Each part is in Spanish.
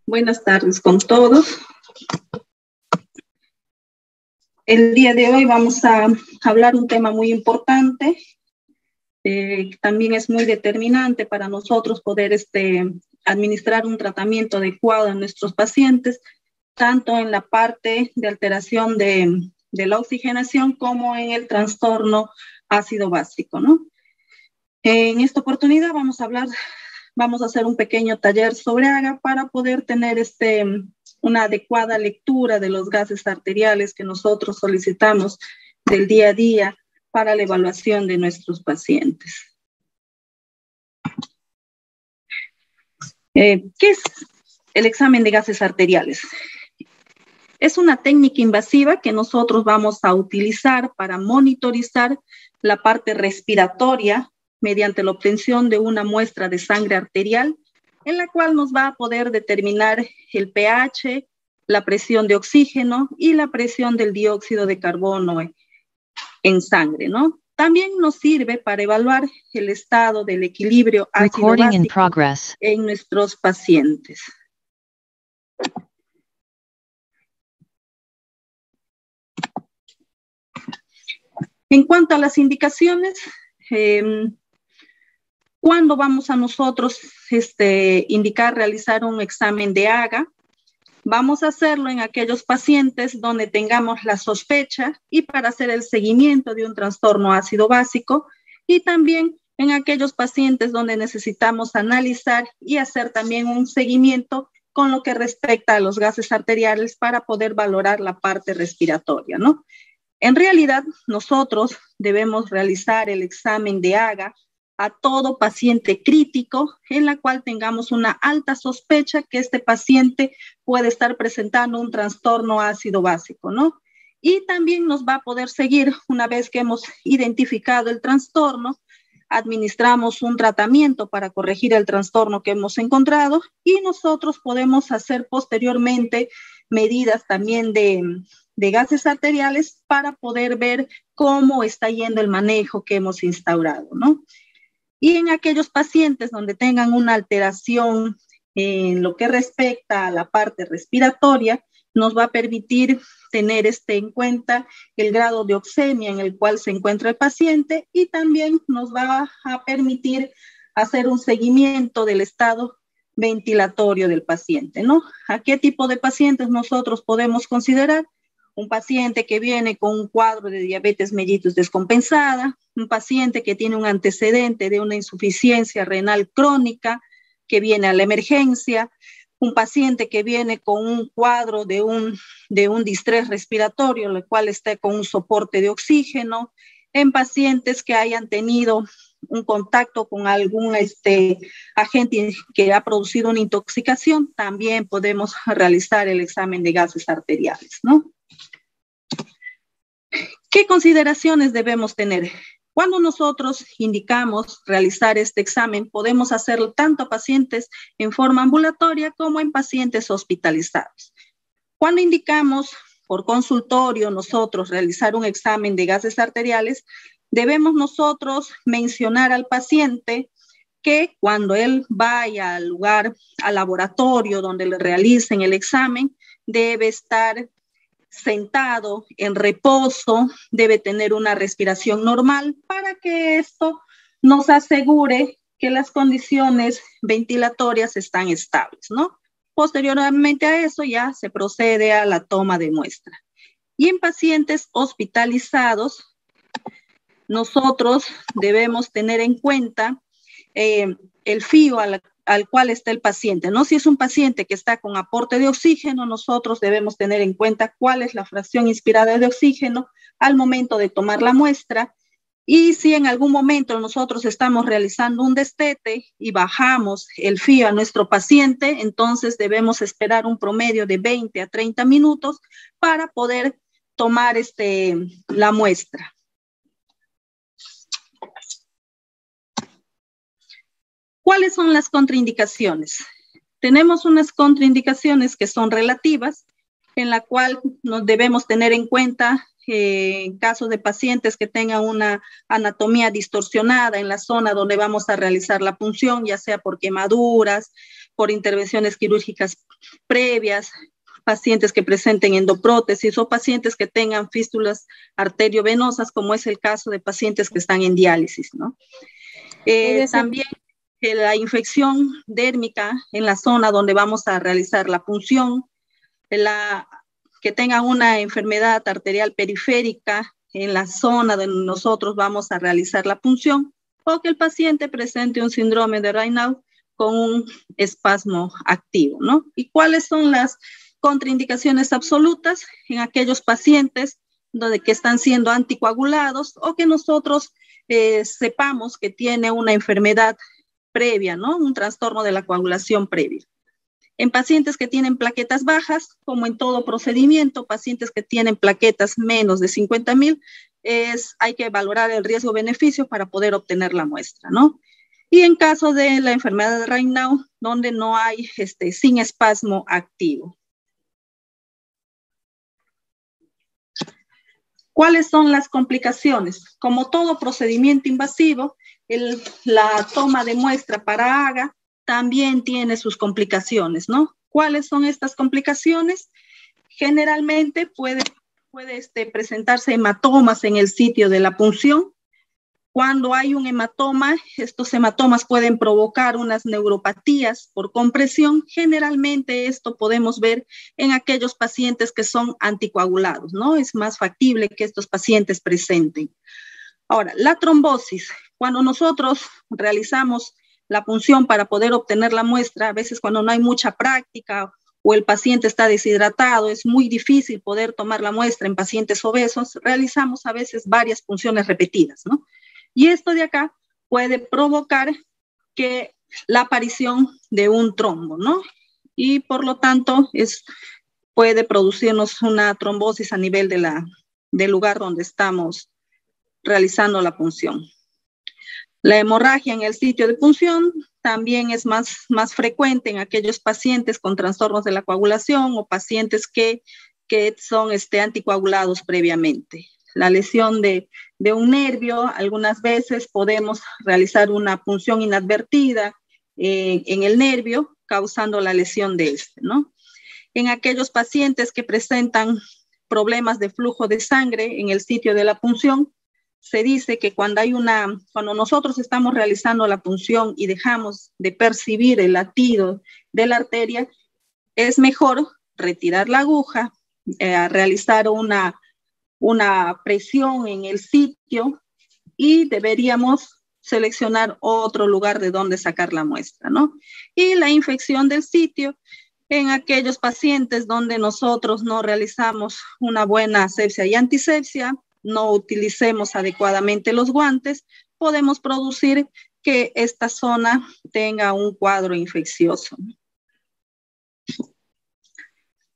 Buenas tardes con todos. El día de hoy vamos a hablar un tema muy importante, que también es muy determinante para nosotros poder administrar un tratamiento adecuado a nuestros pacientes, tanto en la parte de alteración de la oxigenación como en el trastorno ácido básico, ¿no? En esta oportunidad vamos a hacer un pequeño taller sobre AGA para poder tener una adecuada lectura de los gases arteriales que nosotros solicitamos del día a día para la evaluación de nuestros pacientes. ¿Qué es el examen de gases arteriales? Es una técnica invasiva que nosotros vamos a utilizar para monitorizar la parte respiratoria mediante la obtención de una muestra de sangre arterial, en la cual nos va a poder determinar el pH, la presión de oxígeno y la presión del dióxido de carbono en sangre, ¿no? También nos sirve para evaluar el estado del equilibrio ácido-básico en nuestros pacientes. En cuanto a las indicaciones, ¿cuándo vamos a nosotros indicar realizar un examen de AGA? Vamos a hacerlo en aquellos pacientes donde tengamos la sospecha y para hacer el seguimiento de un trastorno ácido básico, y también en aquellos pacientes donde necesitamos analizar y hacer también un seguimiento con lo que respecta a los gases arteriales para poder valorar la parte respiratoria, ¿no? En realidad, nosotros debemos realizar el examen de AGA a todo paciente crítico en la cual tengamos una alta sospecha que este paciente puede estar presentando un trastorno ácido básico, ¿no? Y también nos va a poder seguir una vez que hemos identificado el trastorno, administramos un tratamiento para corregir el trastorno que hemos encontrado y nosotros podemos hacer posteriormente medidas también de gases arteriales para poder ver cómo está yendo el manejo que hemos instaurado, ¿no? Y en aquellos pacientes donde tengan una alteración en lo que respecta a la parte respiratoria, nos va a permitir tener en cuenta el grado de oxemia en el cual se encuentra el paciente y también nos va a permitir hacer un seguimiento del estado ventilatorio del paciente, ¿no? ¿A qué tipo de pacientes nosotros podemos considerar? Un paciente que viene con un cuadro de diabetes mellitus descompensada, un paciente que tiene un antecedente de una insuficiencia renal crónica, que viene a la emergencia, un paciente que viene con un cuadro de un distrés respiratorio, el cual está con un soporte de oxígeno, en pacientes que hayan tenido un contacto con algún agente que ha producido una intoxicación, también podemos realizar el examen de gases arteriales, ¿no? ¿Qué consideraciones debemos tener? Cuando nosotros indicamos realizar este examen, podemos hacerlo tanto a pacientes en forma ambulatoria como en pacientes hospitalizados. Cuando indicamos por consultorio nosotros realizar un examen de gases arteriales, debemos nosotros mencionar al paciente que cuando él vaya al lugar, al laboratorio donde le realicen el examen, debe estar sentado en reposo, debe tener una respiración normal para que esto nos asegure que las condiciones ventilatorias están estables, ¿no? Posteriormente a eso ya se procede a la toma de muestra. Y en pacientes hospitalizados, nosotros debemos tener en cuenta el FIO al cual está el paciente, ¿no? Si es un paciente que está con aporte de oxígeno, nosotros debemos tener en cuenta cuál es la fracción inspirada de oxígeno al momento de tomar la muestra. Y si en algún momento nosotros estamos realizando un destete y bajamos el FIO a nuestro paciente, entonces debemos esperar un promedio de 20 a 30 minutos para poder tomar la muestra. ¿Cuáles son las contraindicaciones? Tenemos unas contraindicaciones que son relativas, en la cual nos debemos tener en cuenta en caso de pacientes que tengan una anatomía distorsionada en la zona donde vamos a realizar la punción, ya sea por quemaduras, por intervenciones quirúrgicas previas, pacientes que presenten endoprótesis o pacientes que tengan fístulas arteriovenosas, como es el caso de pacientes que están en diálisis, ¿no? También la infección dérmica en la zona donde vamos a realizar la punción, que tengan una enfermedad arterial periférica en la zona donde nosotros vamos a realizar la punción, o que el paciente presente un síndrome de Raynaud con un espasmo activo, ¿no? ¿Y cuáles son las contraindicaciones absolutas en aquellos pacientes que están siendo anticoagulados o que nosotros sepamos que tiene una enfermedad previa, ¿no? Un trastorno de la coagulación previa? En pacientes que tienen plaquetas bajas, como en todo procedimiento, pacientes que tienen plaquetas menos de 50,000, hay que valorar el riesgo-beneficio para poder obtener la muestra, ¿no? Y en caso de la enfermedad de Raynaud, donde no hay sin espasmo activo. ¿Cuáles son las complicaciones? Como todo procedimiento invasivo, la toma de muestra para AGA también tiene sus complicaciones, ¿no? ¿Cuáles son estas complicaciones? Generalmente puede presentarse hematomas en el sitio de la punción. Cuando hay un hematoma, estos hematomas pueden provocar unas neuropatías por compresión. Generalmente esto podemos ver en aquellos pacientes que son anticoagulados, ¿no? Es más factible que estos pacientes presenten. Ahora, la trombosis. Cuando nosotros realizamos la punción para poder obtener la muestra, a veces cuando no hay mucha práctica o el paciente está deshidratado, es muy difícil poder tomar la muestra en pacientes obesos, realizamos a veces varias punciones repetidas, ¿no? Y esto de acá puede provocar que la aparición de un trombo, ¿no? Y por lo tanto puede producirnos una trombosis a nivel del lugar donde estamos realizando la punción. La hemorragia en el sitio de punción también es más frecuente en aquellos pacientes con trastornos de la coagulación o pacientes que son anticoagulados previamente. La lesión de un nervio, algunas veces podemos realizar una punción inadvertida en el nervio, causando la lesión de ¿no? En aquellos pacientes que presentan problemas de flujo de sangre en el sitio de la punción, se dice que cuando nosotros estamos realizando la punción y dejamos de percibir el latido de la arteria, es mejor retirar la aguja, realizar una presión en el sitio y deberíamos seleccionar otro lugar de donde sacar la muestra, ¿no? Y la infección del sitio en aquellos pacientes donde nosotros no realizamos una buena asepsia y antisepsia, no utilicemos adecuadamente los guantes, podemos producir que esta zona tenga un cuadro infeccioso.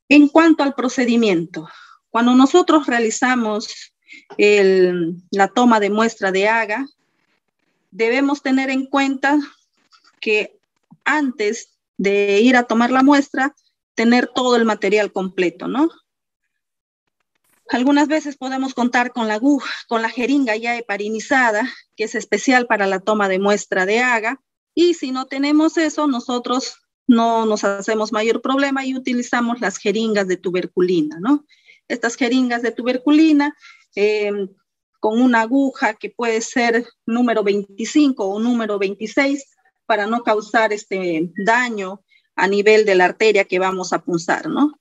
En cuanto al procedimiento, cuando nosotros realizamos la toma de muestra de AGA, debemos tener en cuenta que antes de ir a tomar la muestra, tener todo el material completo, ¿no? Algunas veces podemos contar con la aguja, con la jeringa ya heparinizada, que es especial para la toma de muestra de AGA, y si no tenemos eso, nosotros no nos hacemos mayor problema y utilizamos las jeringas de tuberculina, ¿no? Estas jeringas de tuberculina con una aguja que puede ser número 25 o número 26 para no causar daño a nivel de la arteria que vamos a punzar, ¿no?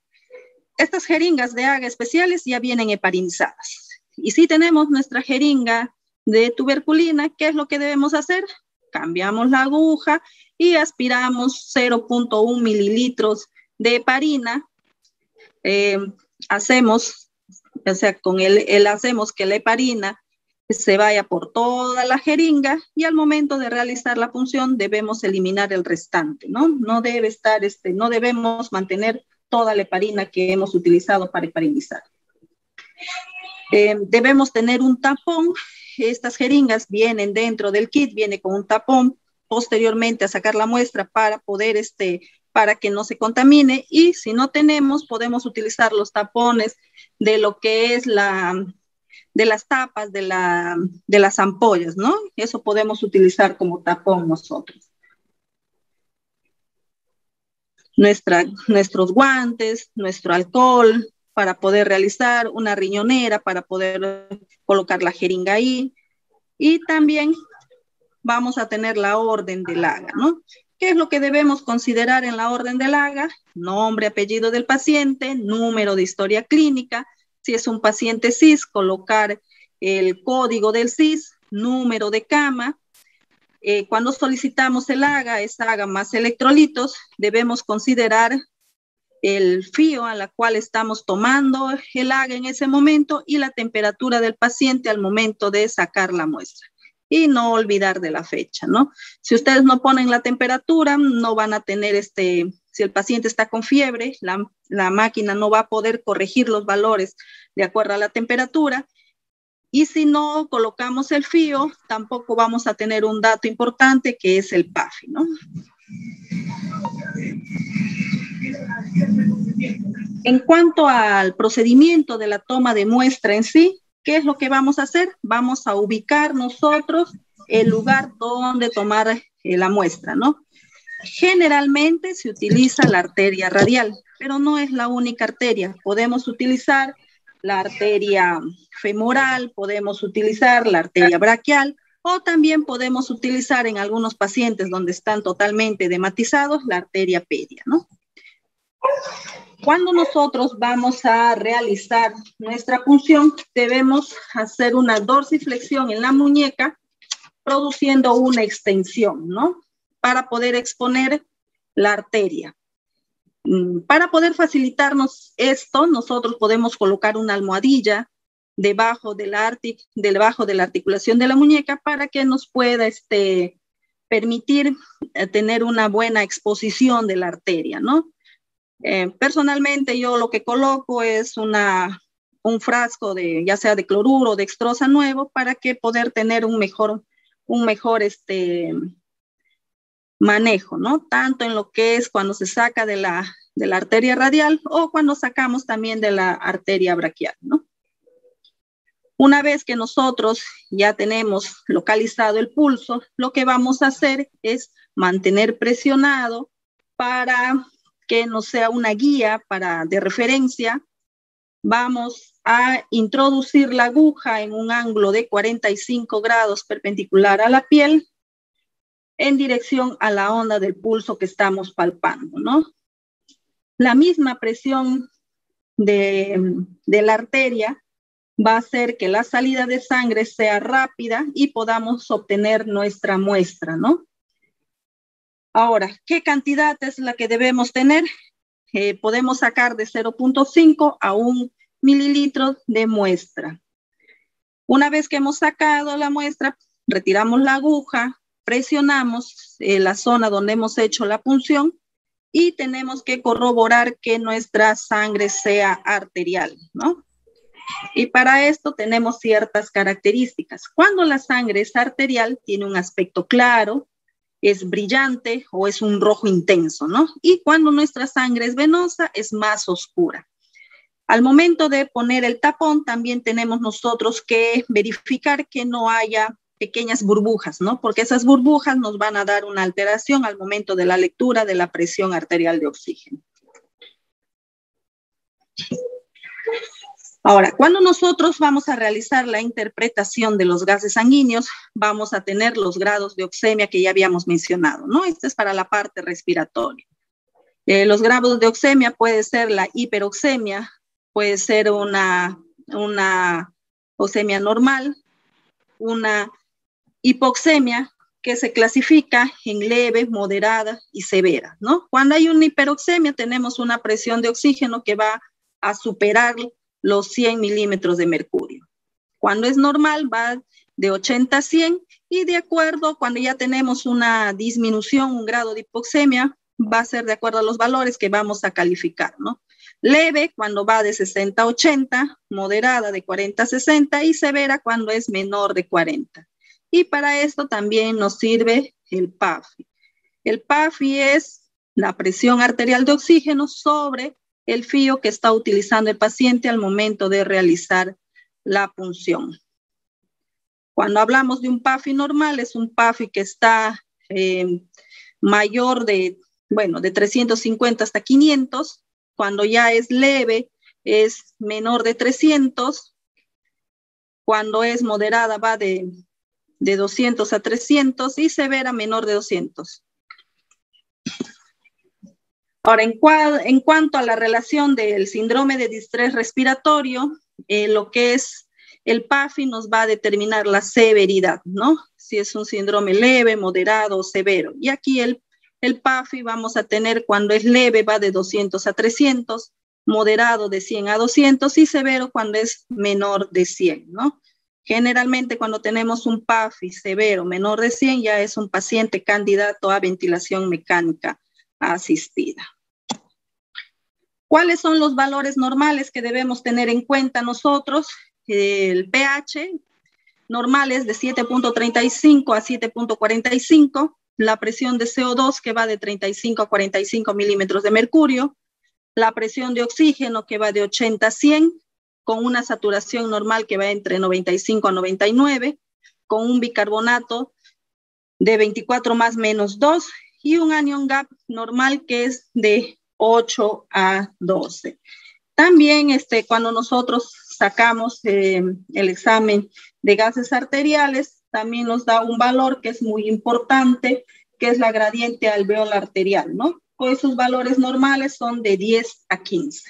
Estas jeringas de AGA especiales ya vienen heparinizadas. Y si tenemos nuestra jeringa de tuberculina, ¿qué es lo que debemos hacer? Cambiamos la aguja y aspiramos 0.1 mililitros de heparina. Hacemos que la heparina se vaya por toda la jeringa y al momento de realizar la punción debemos eliminar el restante, ¿no? No debe estar, no debemos mantener toda la heparina que hemos utilizado para heparinizar. Debemos tener un tapón. Estas jeringas vienen dentro del kit, viene con un tapón posteriormente a sacar la muestra para poder, para que no se contamine, y si no tenemos, podemos utilizar los tapones de lo que es de las tapas de las ampollas, ¿no? Eso podemos utilizar como tapón nosotros. nuestros guantes, nuestro alcohol, para poder realizar una riñonera, para poder colocar la jeringa ahí. Y también vamos a tener la orden del AGA, ¿no? ¿Qué es lo que debemos considerar en la orden del AGA? Nombre, apellido del paciente, número de historia clínica. Si es un paciente CIS, colocar el código del CIS, número de cama. Cuando solicitamos el AGA, es AGA más electrolitos, debemos considerar el fío a la cual estamos tomando el AGA en ese momento y la temperatura del paciente al momento de sacar la muestra. Y no olvidar de la fecha, ¿no? Si ustedes no ponen la temperatura, no van a tener si el paciente está con fiebre, la máquina no va a poder corregir los valores de acuerdo a la temperatura. Y si no colocamos el fío, tampoco vamos a tener un dato importante que es el PAFI, ¿no? En cuanto al procedimiento de la toma de muestra en sí, ¿qué es lo que vamos a hacer? Vamos a ubicar nosotros el lugar donde tomar la muestra, ¿no? Generalmente se utiliza la arteria radial, pero no es la única arteria. Podemos utilizar la arteria femoral, podemos utilizar la arteria braquial, o también podemos utilizar en algunos pacientes donde están totalmente edematizados la arteria pedia, ¿no? Cuando nosotros vamos a realizar nuestra punción, debemos hacer una dorsiflexión en la muñeca, produciendo una extensión, ¿no? Para poder exponer la arteria. Para poder facilitarnos esto, nosotros podemos colocar una almohadilla debajo de la articulación de la muñeca para que nos pueda permitir tener una buena exposición de la arteria, ¿no? Personalmente yo lo que coloco es un frasco ya sea de cloruro o de dextrosa nuevo para que poder tener un mejor manejo, ¿no? Tanto en lo que es cuando se saca de la arteria radial o cuando sacamos también de la arteria braquial, ¿no? Una vez que nosotros ya tenemos localizado el pulso, lo que vamos a hacer es mantener presionado para que nos sea una guía de referencia. Vamos a introducir la aguja en un ángulo de 45 grados perpendicular a la piel en dirección a la onda del pulso que estamos palpando, ¿no? La misma presión de la arteria va a hacer que la salida de sangre sea rápida y podamos obtener nuestra muestra, ¿no? Ahora, ¿qué cantidad es la que debemos tener? Podemos sacar de 0.5 a 1 mililitro de muestra. Una vez que hemos sacado la muestra, retiramos la aguja, presionamos la zona donde hemos hecho la punción y tenemos que corroborar que nuestra sangre sea arterial, ¿no? Y para esto tenemos ciertas características. Cuando la sangre es arterial, tiene un aspecto claro, es brillante o es un rojo intenso, ¿no? Y cuando nuestra sangre es venosa, es más oscura. Al momento de poner el tapón, también tenemos nosotros que verificar que no haya pequeñas burbujas, ¿no? Porque esas burbujas nos van a dar una alteración al momento de la lectura de la presión arterial de oxígeno. Ahora, cuando nosotros vamos a realizar la interpretación de los gases sanguíneos, vamos a tener los grados de oxemia que ya habíamos mencionado, ¿no? Este es para la parte respiratoria. Los grados de oxemia puede ser la hiperoxemia, puede ser una oxemia normal, una hipoxemia que se clasifica en leve, moderada y severa, ¿no? Cuando hay una hiperoxemia tenemos una presión de oxígeno que va a superar los 100 milímetros de mercurio. Cuando es normal va de 80 a 100 y de acuerdo, cuando ya tenemos una disminución, un grado de hipoxemia, va a ser de acuerdo a los valores que vamos a calificar, ¿no? Leve cuando va de 60 a 80, moderada de 40 a 60 y severa cuando es menor de 40. Y para esto también nos sirve el PAFI. El PAFI es la presión arterial de oxígeno sobre el fío que está utilizando el paciente al momento de realizar la punción. Cuando hablamos de un PAFI normal, es un PAFI que está mayor de bueno, de 350 hasta 500. Cuando ya es leve, es menor de 300. Cuando es moderada, va de 200 a 300 y severa, menor de 200. Ahora, en cuanto a la relación del síndrome de distrés respiratorio, lo que es el PAFI nos va a determinar la severidad, ¿no? Si es un síndrome leve, moderado o severo. Y aquí el PAFI vamos a tener cuando es leve va de 200 a 300, moderado de 100 a 200 y severo cuando es menor de 100, ¿no? Generalmente cuando tenemos un PAFI severo menor de 100 ya es un paciente candidato a ventilación mecánica asistida. ¿Cuáles son los valores normales que debemos tener en cuenta nosotros? El pH normal es de 7.35 a 7.45, la presión de CO2 que va de 35 a 45 milímetros de mercurio, la presión de oxígeno que va de 80 a 100, con una saturación normal que va entre 95 a 99, con un bicarbonato de 24 más menos 2 y un anion gap normal que es de 8 a 12. También cuando nosotros sacamos el examen de gases arteriales, también nos da un valor que es muy importante, que es la gradiente alveolar arterial, ¿no? Pues sus valores normales son de 10 a 15.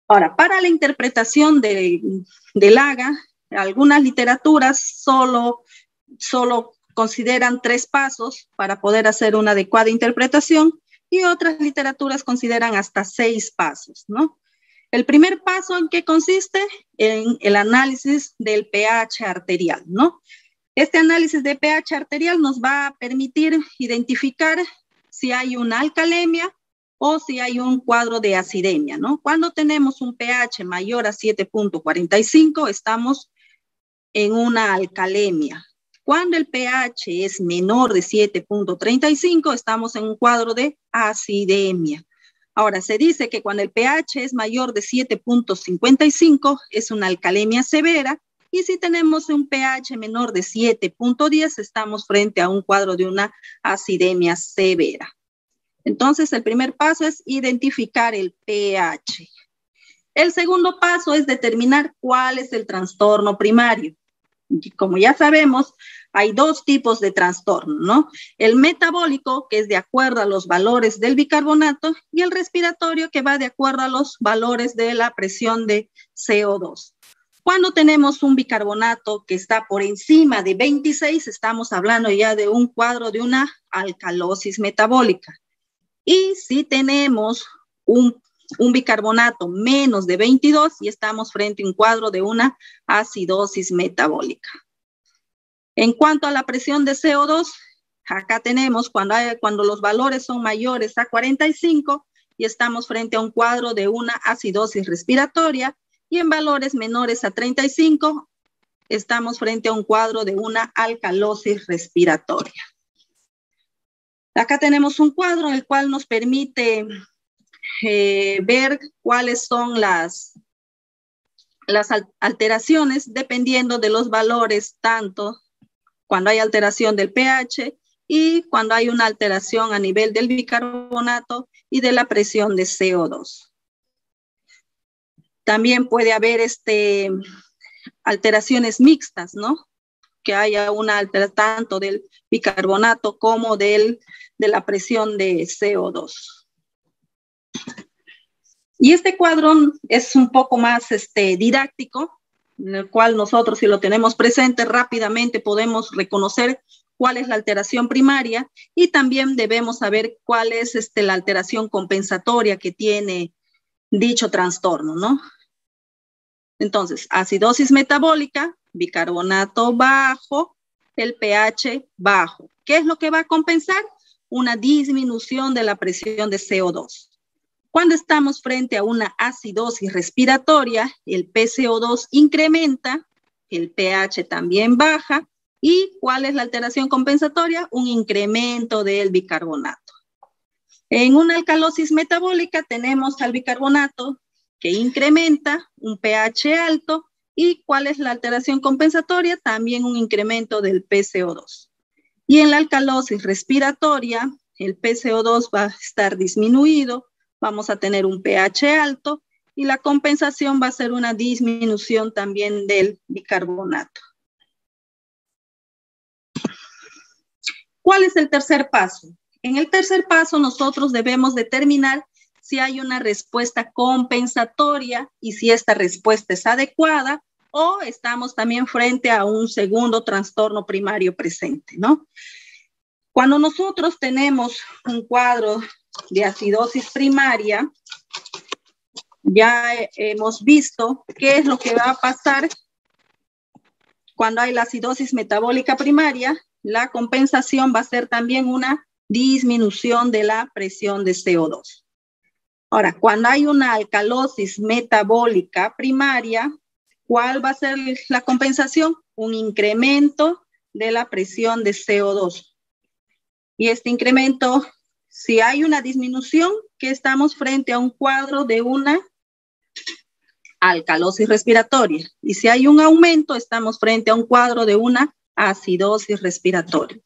Ahora, para la interpretación del AGA, algunas literaturas solo consideran 3 pasos para poder hacer una adecuada interpretación y otras literaturas consideran hasta 6 pasos, ¿no? El primer paso, ¿en qué consiste? En el análisis del pH arterial, ¿no? Este análisis de pH arterial nos va a permitir identificar si hay una alcalemia o si hay un cuadro de acidemia, ¿no? Cuando tenemos un pH mayor a 7.45, estamos en una alcalemia. Cuando el pH es menor de 7.35, estamos en un cuadro de acidemia. Ahora, se dice que cuando el pH es mayor de 7.55, es una alcalemia severa, y si tenemos un pH menor de 7.10, estamos frente a un cuadro de una acidemia severa. Entonces, el primer paso es identificar el pH. El segundo paso es determinar cuál es el trastorno primario. Como ya sabemos, hay 2 tipos de trastorno, ¿no? El metabólico, que es de acuerdo a los valores del bicarbonato, y el respiratorio, que va de acuerdo a los valores de la presión de CO2. Cuando tenemos un bicarbonato que está por encima de 26, estamos hablando ya de un cuadro de una alcalosis metabólica. Y si tenemos un bicarbonato menos de 22 y estamos frente a un cuadro de una acidosis metabólica. En cuanto a la presión de CO2, acá tenemos cuando los valores son mayores a 45 y estamos frente a un cuadro de una acidosis respiratoria, y en valores menores a 35 estamos frente a un cuadro de una alcalosis respiratoria. Acá tenemos un cuadro el cual nos permite ver cuáles son las alteraciones dependiendo de los valores, tanto cuando hay alteración del pH y cuando hay una alteración a nivel del bicarbonato y de la presión de CO2. También puede haber alteraciones mixtas, ¿no? Que haya una alteración tanto del bicarbonato como de la presión de CO2. Y este cuadro es un poco más didáctico, en el cual nosotros, si lo tenemos presente, rápidamente podemos reconocer cuál es la alteración primaria y también debemos saber cuál es la alteración compensatoria que tiene dicho trastorno, ¿no? Entonces, acidosis metabólica, bicarbonato bajo, el pH bajo. ¿Qué es lo que va a compensar? Una disminución de la presión de CO2. Cuando estamos frente a una acidosis respiratoria, el PCO2 incrementa, el pH también baja. ¿Y cuál es la alteración compensatoria? Un incremento del bicarbonato. En una alcalosis metabólica tenemos al bicarbonato que incrementa, un pH alto. ¿Y cuál es la alteración compensatoria? También un incremento del PCO2. Y en la alcalosis respiratoria, el PCO2 va a estar disminuido, vamos a tener un pH alto y la compensación va a ser una disminución también del bicarbonato. ¿Cuál es el tercer paso? En el tercer paso nosotros debemos determinar si hay una respuesta compensatoria y si esta respuesta es adecuada o estamos también frente a un segundo trastorno primario presente, ¿no? Cuando nosotros tenemos un cuadro de acidosis primaria, ya hemos visto qué es lo que va a pasar cuando hay la acidosis metabólica primaria. La compensación va a ser también una disminución de la presión de CO2. Ahora, cuando hay una alcalosis metabólica primaria, ¿cuál va a ser la compensación? Un incremento de la presión de CO2. Y este incremento, si hay una disminución, que estamos frente a un cuadro de una alcalosis respiratoria. Y si hay un aumento, estamos frente a un cuadro de una acidosis respiratoria.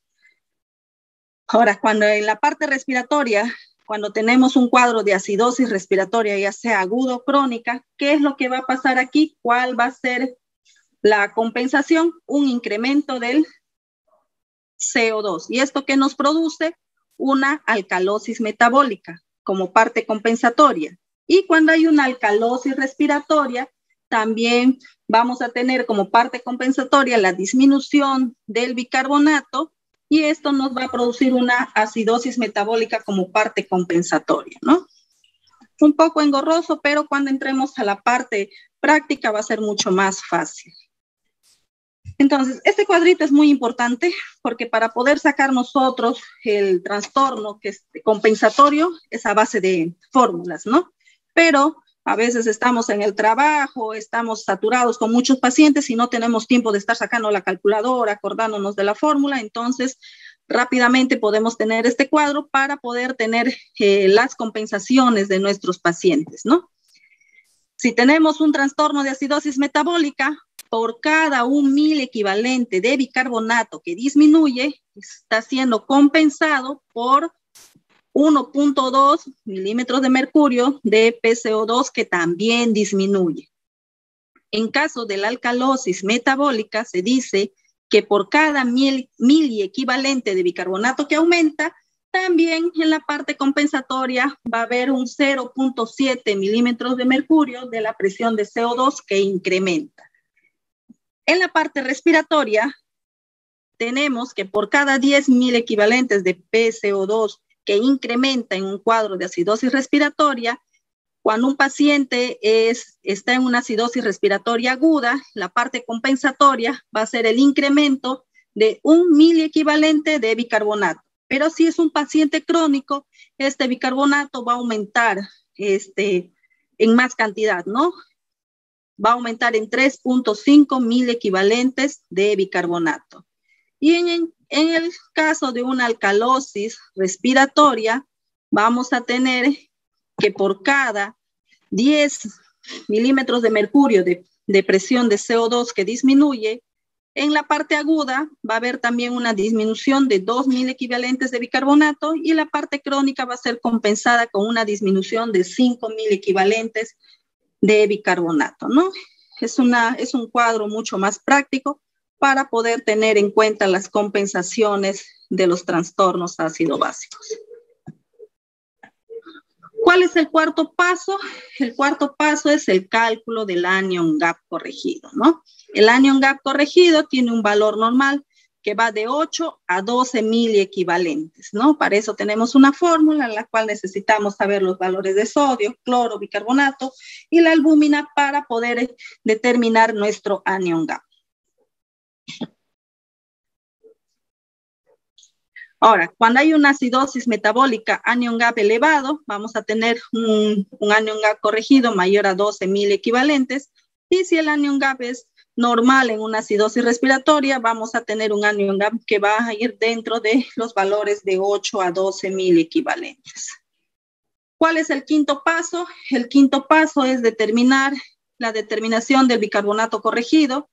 Ahora, cuando en la parte respiratoria, cuando tenemos un cuadro de acidosis respiratoria, ya sea aguda o crónica, ¿qué es lo que va a pasar aquí? ¿Cuál va a ser la compensación? Un incremento del CO2. ¿Y esto qué nos produce? Una alcalosis metabólica como parte compensatoria. Y cuando hay una alcalosis respiratoria, también vamos a tener como parte compensatoria la disminución del bicarbonato y esto nos va a producir una acidosis metabólica como parte compensatoria, ¿no? Un poco engorroso, pero cuando entremos a la parte práctica va a ser mucho más fácil. Entonces, este cuadrito es muy importante porque para poder sacar nosotros el trastorno que es compensatorio es a base de fórmulas, ¿no? Pero a veces estamos en el trabajo, estamos saturados con muchos pacientes y no tenemos tiempo de estar sacando la calculadora, acordándonos de la fórmula, entonces rápidamente podemos tener este cuadro para poder tener las compensaciones de nuestros pacientes, ¿no? Si tenemos un trastorno de acidosis metabólica, por cada 1.000 equivalente de bicarbonato que disminuye, está siendo compensado por 1.2 milímetros de mercurio de PCO2 que también disminuye. En caso de la alcalosis metabólica, se dice que por cada mili equivalente de bicarbonato que aumenta, también en la parte compensatoria va a haber un 0.7 milímetros de mercurio de la presión de CO2 que incrementa. En la parte respiratoria, tenemos que por cada 10.000 equivalentes de PCO2 que incrementa en un cuadro de acidosis respiratoria, cuando un paciente está en una acidosis respiratoria aguda, la parte compensatoria va a ser el incremento de 1 miliequivalente de bicarbonato. Pero si es un paciente crónico, este bicarbonato va a aumentar en más cantidad, ¿no? Va a aumentar en 3.5 miliequivalentes de bicarbonato. Y en el caso de una alcalosis respiratoria, vamos a tener que por cada 10 milímetros de mercurio de presión de CO2 que disminuye, en la parte aguda va a haber también una disminución de 2 miliequivalentes de bicarbonato y la parte crónica va a ser compensada con una disminución de 5 miliequivalentes de bicarbonato, ¿no? Es un cuadro mucho más práctico para poder tener en cuenta las compensaciones de los trastornos ácido-básicos. ¿Cuál es el cuarto paso? El cuarto paso es el cálculo del anion gap corregido, ¿no? El anion gap corregido tiene un valor normal que va de 8 a 12 miliequivalentes, ¿no? Para eso tenemos una fórmula en la cual necesitamos saber los valores de sodio, cloro, bicarbonato y la albúmina para poder determinar nuestro anion gap. Ahora, cuando hay una acidosis metabólica anion gap elevado, vamos a tener un anion gap corregido mayor a 12 miliequivalentes. Y si el anion gap es normal en una acidosis respiratoria, vamos a tener un anion gap que va a ir dentro de los valores de 8 a 12 miliequivalentes. ¿Cuál es el quinto paso? El quinto paso es determinar la determinación del bicarbonato corregido.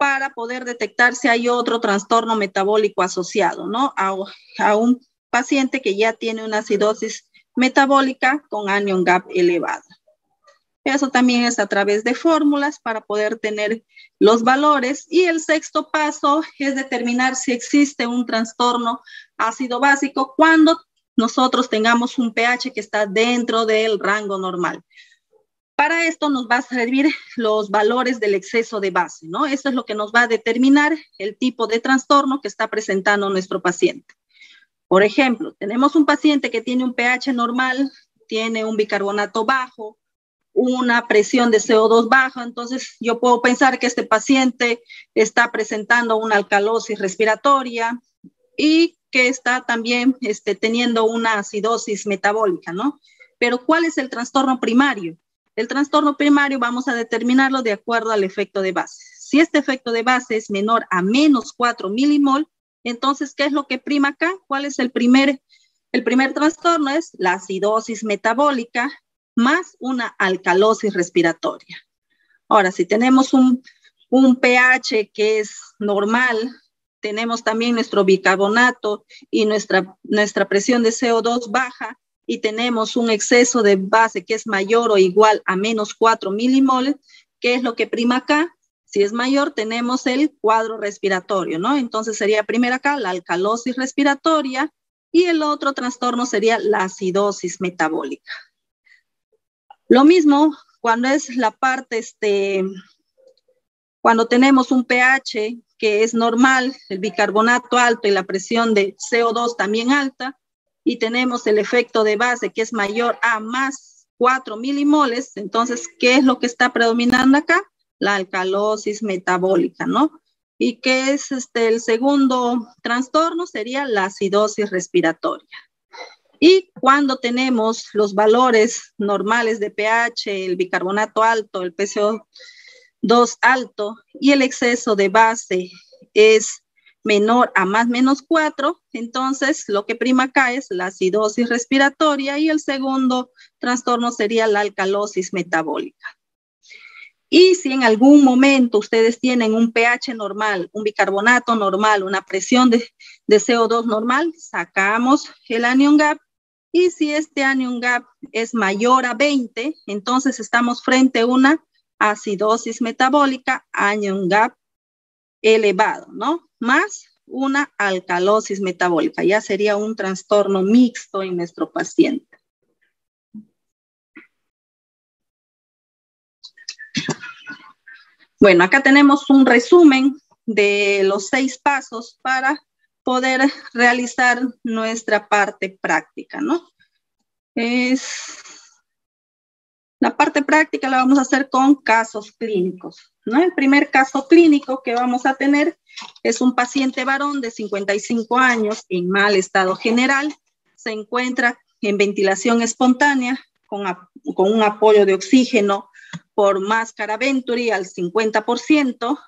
para poder detectar si hay otro trastorno metabólico asociado, ¿no? A un paciente que ya tiene una acidosis metabólica con anion gap elevado. Eso también es a través de fórmulas para poder tener los valores. Y el sexto paso es determinar si existe un trastorno ácido básico cuando nosotros tengamos un pH que está dentro del rango normal. Para esto nos va a servir los valores del exceso de base, ¿no? Eso es lo que nos va a determinar el tipo de trastorno que está presentando nuestro paciente. Por ejemplo, tenemos un paciente que tiene un pH normal, tiene un bicarbonato bajo, una presión de CO2 baja, entonces yo puedo pensar que este paciente está presentando una alcalosis respiratoria y que está también teniendo una acidosis metabólica, ¿no? Pero ¿cuál es el trastorno primario? El trastorno primario vamos a determinarlo de acuerdo al efecto de base. Si este efecto de base es menor a menos 4 milimol, entonces, ¿qué es lo que prima acá? ¿Cuál es el primer trastorno? Es la acidosis metabólica más una alcalosis respiratoria. Ahora, si tenemos un pH que es normal, tenemos también nuestro bicarbonato y nuestra presión de CO2 baja, y tenemos un exceso de base que es mayor o igual a menos 4 milimoles, ¿qué es lo que prima acá? Si es mayor, tenemos el cuadro respiratorio, ¿no? Entonces sería primero acá la alcalosis respiratoria y el otro trastorno sería la acidosis metabólica. Lo mismo cuando es la parte, cuando tenemos un pH que es normal, el bicarbonato alto y la presión de CO2 también alta, y tenemos el efecto de base que es mayor a más 4 milimoles, entonces, ¿qué es lo que está predominando acá? La alcalosis metabólica, ¿no? ¿Y qué es el segundo trastorno? Sería la acidosis respiratoria. Y cuando tenemos los valores normales de pH, el bicarbonato alto, el PCO2 alto y el exceso de base es menor a más menos 4, entonces lo que prima acá es la acidosis respiratoria y el segundo trastorno sería la alcalosis metabólica. Y si en algún momento ustedes tienen un pH normal, un bicarbonato normal, una presión de CO2 normal, sacamos el anion gap. Y si este anion gap es mayor a 20, entonces estamos frente a una acidosis metabólica, anion gap elevado, ¿no? Más una alcalosis metabólica. Ya sería un trastorno mixto en nuestro paciente. Bueno, acá tenemos un resumen de los 6 pasos para poder realizar nuestra parte práctica, ¿no? La parte práctica la vamos a hacer con casos clínicos, ¿no? El primer caso clínico que vamos a tener es un paciente varón de 55 años en mal estado general. Se encuentra en ventilación espontánea con un apoyo de oxígeno por máscara Venturi al 50%.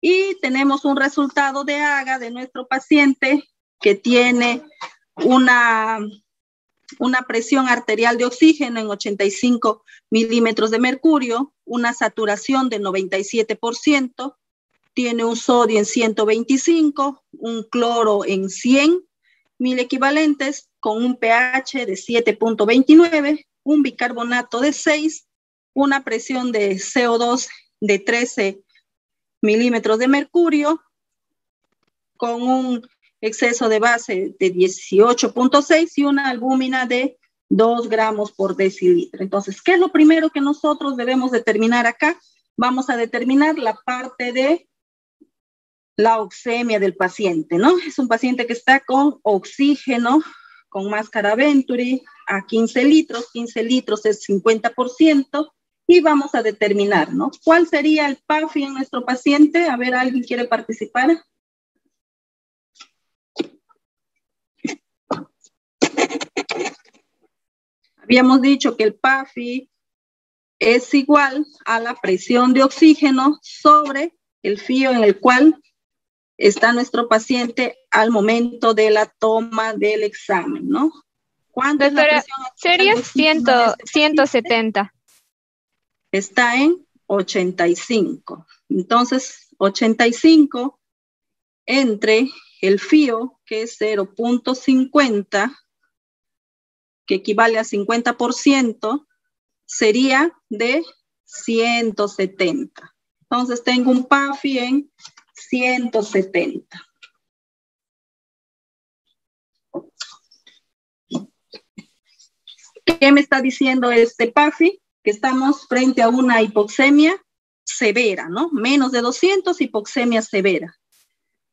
Y tenemos un resultado de AGA de nuestro paciente que tiene una presión arterial de oxígeno en 85 milímetros de mercurio, una saturación de 97%, tiene un sodio en 125, un cloro en 100 mil equivalentes, con un pH de 7.29, un bicarbonato de 6, una presión de CO2 de 13 milímetros de mercurio, con un exceso de base de 18.6 y una albúmina de 2 gramos por decilitro. Entonces, ¿qué es lo primero que nosotros debemos determinar acá? Vamos a determinar la parte de la oxemia del paciente, ¿no? Es un paciente que está con oxígeno, con máscara Venturi a 15 litros es 50%, y vamos a determinar, ¿no? ¿Cuál sería el PAFI en nuestro paciente? A ver, ¿alguien quiere participar? Habíamos dicho que el PAFI es igual a la presión de oxígeno sobre el fío en el cual está nuestro paciente al momento de la toma del examen, ¿no? ¿Cuánto es la presión sería 170. Está en 85. Entonces, 85 entre el FIO, que es 0.50, que equivale a 50%, sería de 170. Entonces tengo un PAFI en 170. ¿Qué me está diciendo este PAFI? Que estamos frente a una hipoxemia severa, ¿no? Menos de 200, hipoxemia severa.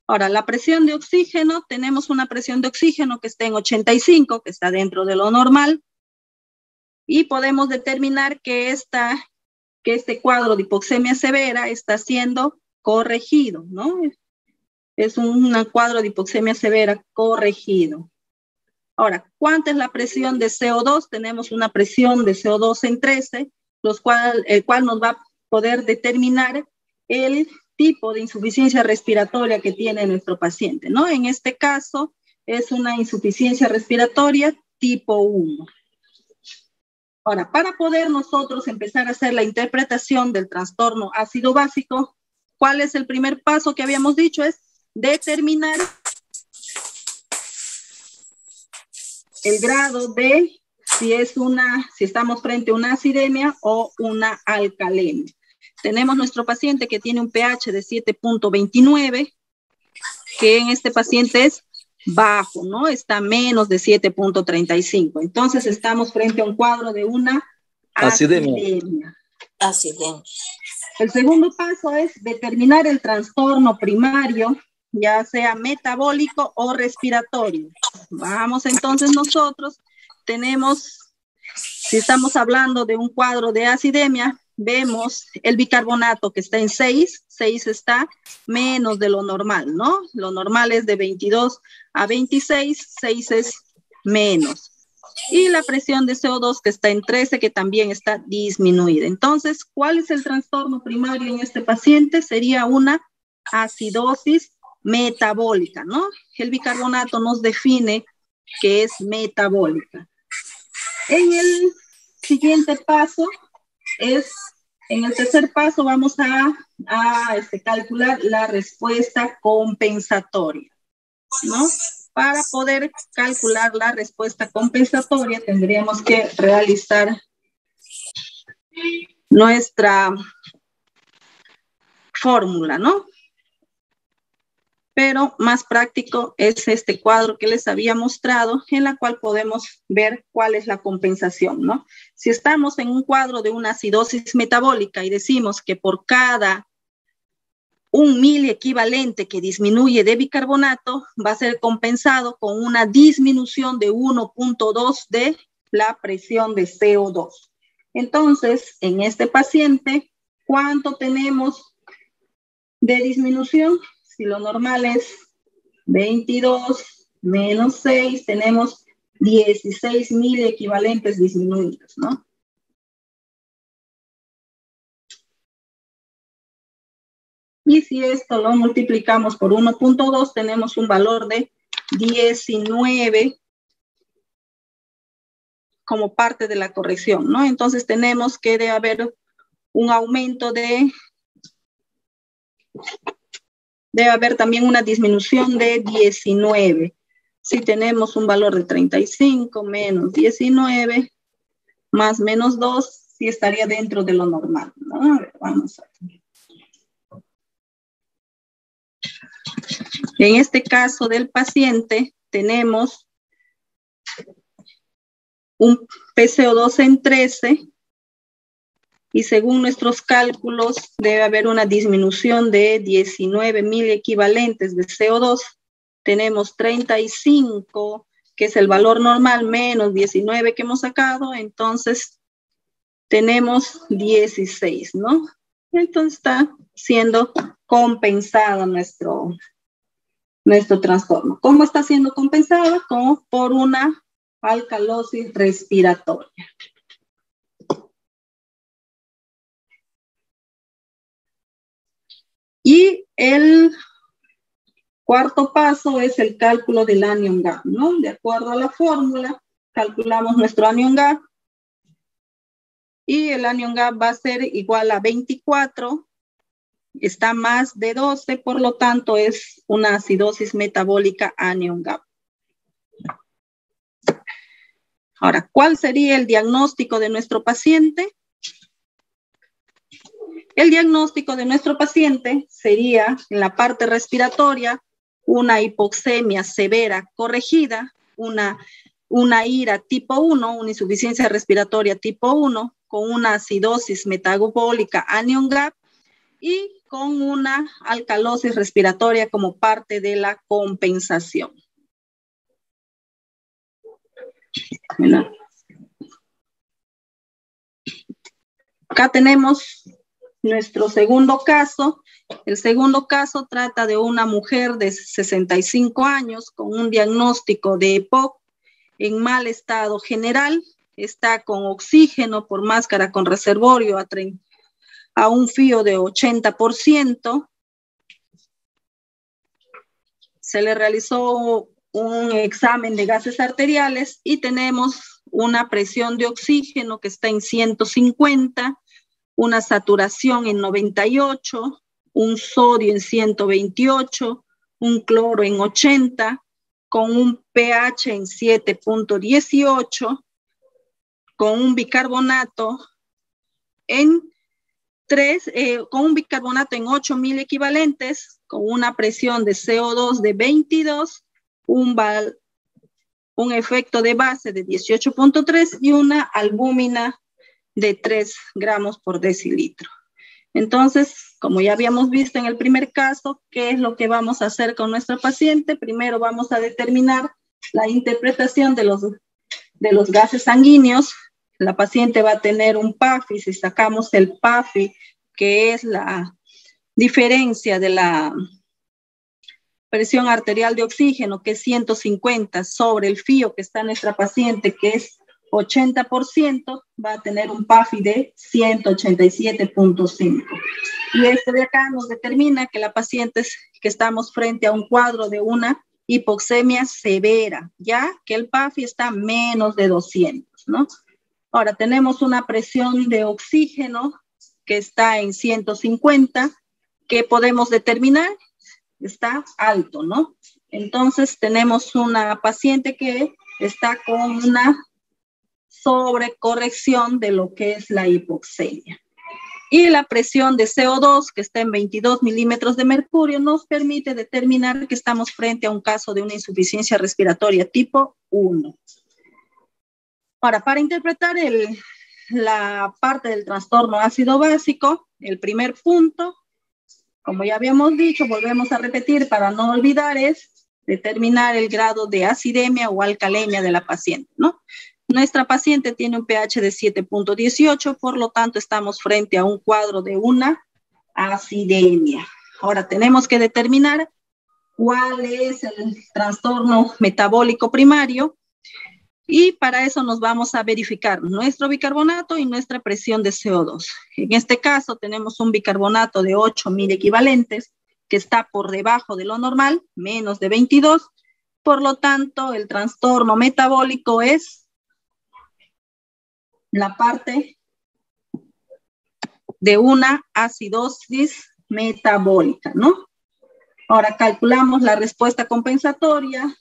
Ahora, la presión de oxígeno, tenemos una presión de oxígeno que está en 85, que está dentro de lo normal, y podemos determinar que este cuadro de hipoxemia severa está siendo corregido, ¿no? Es un cuadro de hipoxemia severa corregido. Ahora, ¿cuánta es la presión de CO2? Tenemos una presión de CO2 en 13, el cual nos va a poder determinar el tipo de insuficiencia respiratoria que tiene nuestro paciente, ¿no? En este caso, es una insuficiencia respiratoria tipo 1. Ahora, para poder nosotros empezar a hacer la interpretación del trastorno ácido básico, ¿cuál es el primer paso que habíamos dicho? Es determinar el grado de si estamos frente a una acidemia o una alcalemia. Tenemos nuestro paciente que tiene un pH de 7.29, que en este paciente es bajo, ¿no? Está menos de 7.35. Entonces estamos frente a un cuadro de una acidemia. El segundo paso es determinar el trastorno primario, ya sea metabólico o respiratorio. Vamos entonces nosotros, si estamos hablando de un cuadro de acidemia, vemos el bicarbonato que está en 6 está menos de lo normal, ¿no? Lo normal es de 22 a 26, 6 es menos. Y la presión de CO2 que está en 13, que también está disminuida. Entonces, ¿cuál es el trastorno primario en este paciente? Sería una acidosis metabólica, ¿no? El bicarbonato nos define que es metabólica. En el siguiente paso en el tercer paso vamos a calcular la respuesta compensatoria, ¿no? Para poder calcular la respuesta compensatoria tendríamos que realizar nuestra fórmula, ¿no? Pero más práctico es este cuadro que les había mostrado, en la cual podemos ver cuál es la compensación, ¿no? Si estamos en un cuadro de una acidosis metabólica y decimos que por cada 1 miliequivalente que disminuye de bicarbonato va a ser compensado con una disminución de 1.2 de la presión de CO2. Entonces, en este paciente, ¿cuánto tenemos de disminución? Si lo normal es 22 menos 6, tenemos 16 miliequivalentes disminuidos, ¿no? Y si esto lo multiplicamos por 1.2, tenemos un valor de 19 como parte de la corrección, ¿no? Entonces tenemos que debe haber un aumento debe haber también una disminución de 19. Si tenemos un valor de 35 menos 19 más menos 2, sí estaría dentro de lo normal, ¿no? A ver, vamos a ver. En este caso del paciente tenemos un PCO2 en 13 y según nuestros cálculos debe haber una disminución de 19 miliequivalentes de CO2. Tenemos 35, que es el valor normal, menos 19 que hemos sacado, entonces tenemos 16, ¿no? Entonces está siendo compensado nuestro trastorno. ¿Cómo está siendo compensado? Como por una alcalosis respiratoria. Y el cuarto paso es el cálculo del anion gap, ¿no? De acuerdo a la fórmula, calculamos nuestro anion gap. Y el anion gap va a ser igual a 24 está más de 12, por lo tanto es una acidosis metabólica anion-GAP. Ahora, ¿cuál sería el diagnóstico de nuestro paciente? El diagnóstico de nuestro paciente sería en la parte respiratoria una hipoxemia severa corregida, una IRA tipo 1, una insuficiencia respiratoria tipo 1, con una acidosis metabólica anion-GAP y con una alcalosis respiratoria como parte de la compensación. Bueno. Acá tenemos nuestro segundo caso. El segundo caso trata de una mujer de 65 años con un diagnóstico de EPOC en mal estado general. Está con oxígeno por máscara con reservorio a un fío de 80%. Se le realizó un examen de gases arteriales y tenemos una presión de oxígeno que está en 150, una saturación en 98, un sodio en 128, un cloro en 80, con un pH en 7.18, con un bicarbonato en 3, con un bicarbonato en 8 mil equivalentes, con una presión de CO2 de 22, un efecto de base de 18.3 y una albúmina de 3 gramos por decilitro. Entonces, como ya habíamos visto en el primer caso, ¿qué es lo que vamos a hacer con nuestro paciente? Primero vamos a determinar la interpretación de los gases sanguíneos. La paciente va a tener un PAFI. Si sacamos el PAFI, que es la diferencia de la presión arterial de oxígeno, que es 150, sobre el fío que está en nuestra paciente, que es 80%, va a tener un PAFI de 187.5. Y este de acá nos determina que la paciente, que estamos frente a un cuadro de una hipoxemia severa, ya que el PAFI está menos de 200, ¿no? Ahora tenemos una presión de oxígeno que está en 150, que podemos determinar está alto, ¿no? Entonces tenemos una paciente que está con una sobrecorrección de lo que es la hipoxemia. Y la presión de CO2, que está en 22 milímetros de mercurio, nos permite determinar que estamos frente a un caso de una insuficiencia respiratoria tipo 1. Ahora, para interpretar la parte del trastorno ácido básico, el primer punto, como ya habíamos dicho, volvemos a repetir para no olvidar, es determinar el grado de acidemia o alcalemia de la paciente, ¿no? Nuestra paciente tiene un pH de 7.18, por lo tanto estamos frente a un cuadro de una acidemia. Ahora tenemos que determinar cuál es el trastorno metabólico primario y para eso nos vamos a verificar nuestro bicarbonato y nuestra presión de CO2. En este caso tenemos un bicarbonato de 8.000 equivalentes que está por debajo de lo normal, menos de 22. Por lo tanto, el trastorno metabólico es la parte de una acidosis metabólica, ¿no? Ahora calculamos la respuesta compensatoria.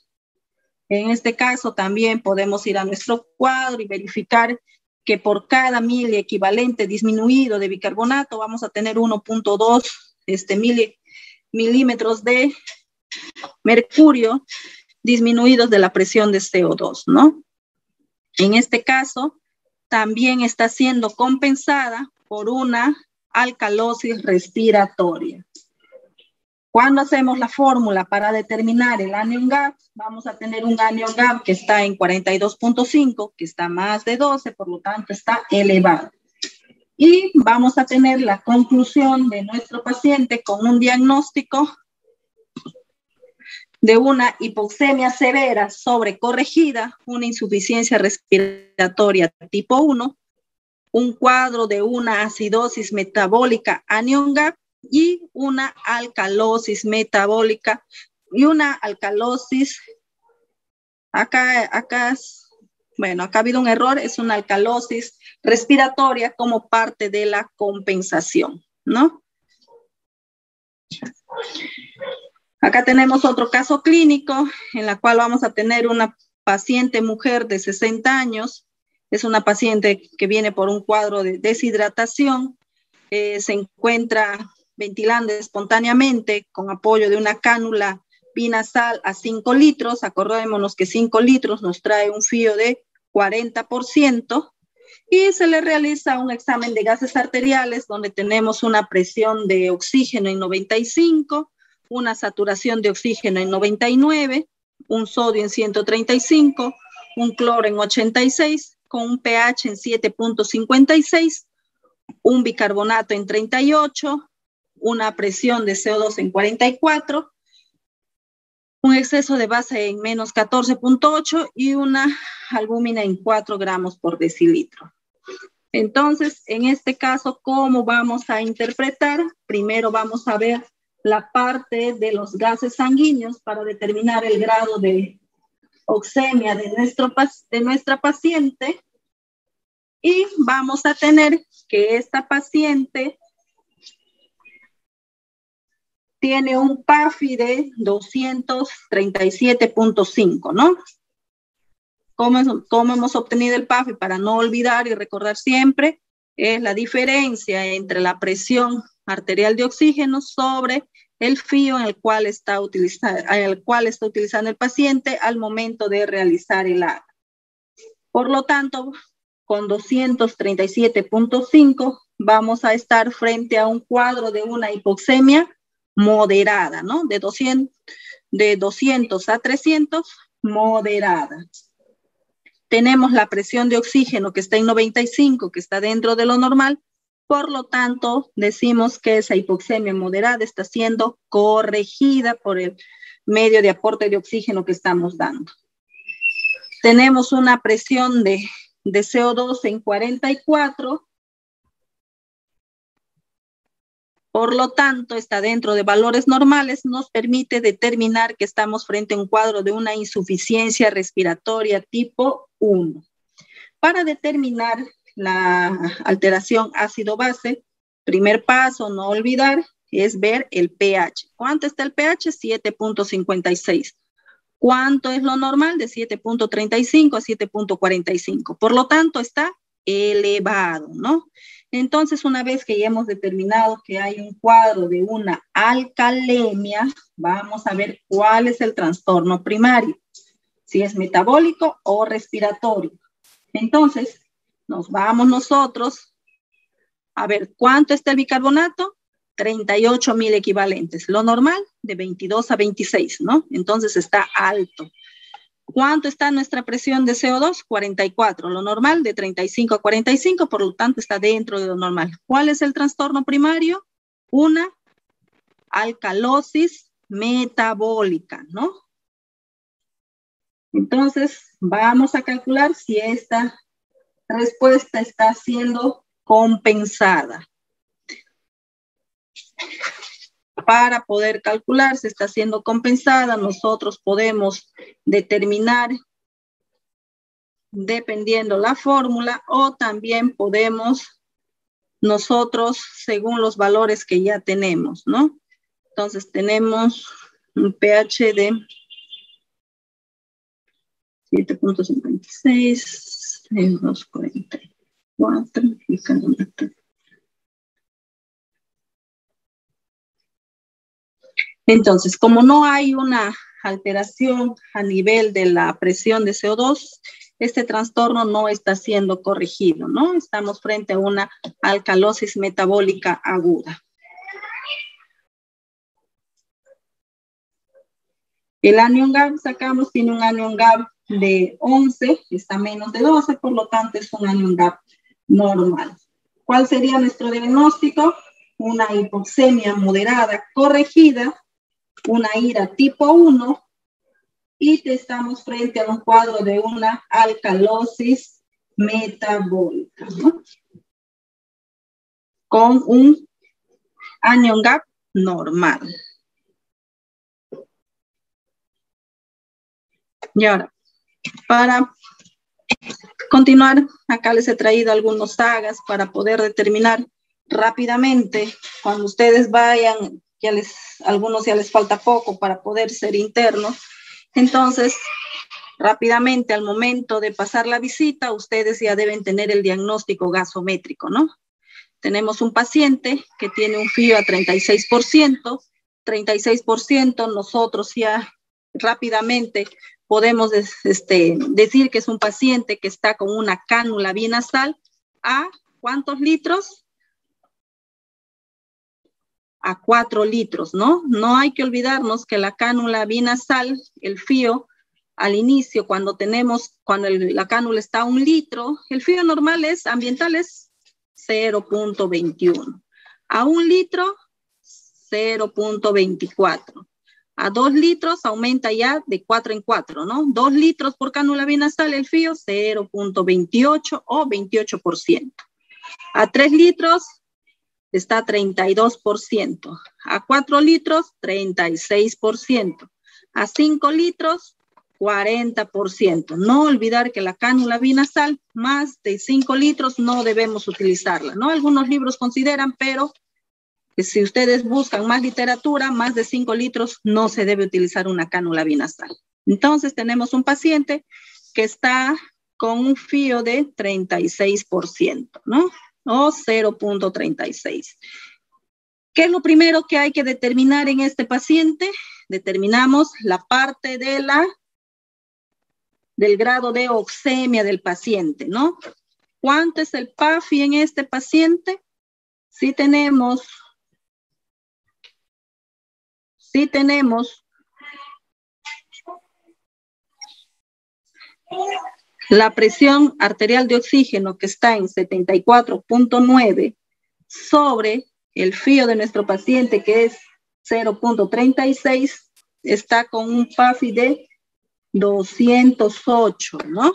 En este caso también podemos ir a nuestro cuadro y verificar que por cada mil equivalente disminuido de bicarbonato vamos a tener 1.2 milímetros de mercurio disminuidos de la presión de CO2, ¿no? En este caso también está siendo compensada por una alcalosis respiratoria. Cuando hacemos la fórmula para determinar el anion-GAP, vamos a tener un anion-GAP que está en 42.5, que está más de 12, por lo tanto está elevado. Y vamos a tener la conclusión de nuestro paciente con un diagnóstico de una hipoxemia severa sobrecorregida, una insuficiencia respiratoria tipo 1, un cuadro de una acidosis metabólica anion-GAP, y una alcalosis metabólica y una alcalosis, acá ha habido un error, es una alcalosis respiratoria como parte de la compensación, ¿no? Acá tenemos otro caso clínico en la cual vamos a tener una paciente mujer de 60 años. Es una paciente que viene por un cuadro de deshidratación. Se encuentra ventilando espontáneamente con apoyo de una cánula binasal a 5 litros. Acordémonos que 5 litros nos trae un fío de 40%. Y se le realiza un examen de gases arteriales donde tenemos una presión de oxígeno en 95, una saturación de oxígeno en 99, un sodio en 135, un cloro en 86, con un pH en 7.56, un bicarbonato en 38, una presión de CO2 en 44, un exceso de base en menos 14.8 y una albúmina en 4 gramos por decilitro. Entonces, en este caso, ¿cómo vamos a interpretar? Primero vamos a ver la parte de los gases sanguíneos para determinar el grado de oxemia de nuestra paciente. Y vamos a tener que esta paciente tiene un PAFI de 237.5, ¿no? ¿Cómo hemos obtenido el PAFI? Para no olvidar y recordar siempre, es la diferencia entre la presión arterial de oxígeno sobre el fío en el cual está utilizando el paciente al momento de realizar el AGA. Por lo tanto, con 237.5 vamos a estar frente a un cuadro de una hipoxemia moderada, ¿no? De 200 a 300, moderada. Tenemos la presión de oxígeno que está en 95, que está dentro de lo normal. Por lo tanto, decimos que esa hipoxemia moderada está siendo corregida por el medio de aporte de oxígeno que estamos dando. Tenemos una presión de CO2 en 44. Por lo tanto, está dentro de valores normales, nos permite determinar que estamos frente a un cuadro de una insuficiencia respiratoria tipo 1. Para determinar la alteración ácido-base, primer paso, no olvidar, es ver el pH. ¿Cuánto está el pH? 7.56. ¿Cuánto es lo normal? De 7.35 a 7.45. Por lo tanto, está elevado, ¿no? Entonces, una vez que ya hemos determinado que hay un cuadro de una alcalemia, vamos a ver cuál es el trastorno primario, si es metabólico o respiratorio. Entonces, nos vamos nosotros a ver cuánto está el bicarbonato, 38.000 equivalentes. Lo normal, de 22 a 26, ¿no? Entonces está alto. ¿Cuánto está nuestra presión de CO2? 44. Lo normal de 35 a 45, por lo tanto está dentro de lo normal. ¿Cuál es el trastorno primario? Una alcalosis metabólica, ¿no? Entonces, vamos a calcular si esta respuesta está siendo compensada. Para poder calcular si está siendo compensada, nosotros podemos determinar dependiendo la fórmula o también podemos nosotros según los valores que ya tenemos, ¿no? Entonces tenemos un pH de 7.56, 2.44 y carbonato. Entonces, como no hay una alteración a nivel de la presión de CO2, este trastorno no está siendo corregido, ¿no? Estamos frente a una alcalosis metabólica aguda. El anion gap sacamos, tiene un anion gap de 11, está menos de 12, por lo tanto es un anion gap normal. ¿Cuál sería nuestro diagnóstico? Una hipoxemia moderada corregida, una IRA tipo 1, y estamos frente a un cuadro de una alcalosis metabólica, ¿no? Con un anion gap normal. Y ahora, para continuar, acá les he traído algunos sagas para poder determinar rápidamente, cuando ustedes vayan algunos ya les falta poco para poder ser internos. Entonces, rápidamente al momento de pasar la visita, ustedes ya deben tener el diagnóstico gasométrico, ¿no? Tenemos un paciente que tiene un FIO a 36%, nosotros ya rápidamente podemos decir que es un paciente que está con una cánula binasal a ¿cuántos litros? A 4 litros, ¿no? No hay que olvidarnos que la cánula binasal, el FIO, al inicio, cuando la cánula está a 1 litro, el FIO normal ambiental es 0.21. A 1 litro, 0.24. A 2 litros aumenta ya de 4 en 4, ¿no? 2 litros por cánula binasal, el FIO, 0.28 o 28%. A 3 litros, está 32%. A 4 litros, 36%. A 5 litros, 40%. No olvidar que la cánula binasal, más de 5 litros, no debemos utilizarla, ¿no? Algunos libros consideran, pero si ustedes buscan más literatura, más de 5 litros, no se debe utilizar una cánula binasal. Entonces, tenemos un paciente que está con un FIO de 36%, ¿no? O 0.36. ¿Qué es lo primero que hay que determinar en este paciente? Determinamos la parte del grado de oxemia del paciente, ¿no? ¿Cuánto es el PAFI en este paciente? Si tenemos la presión arterial de oxígeno que está en 74.9 sobre el FIO de nuestro paciente que es 0.36, está con un PAFI de 208, ¿no?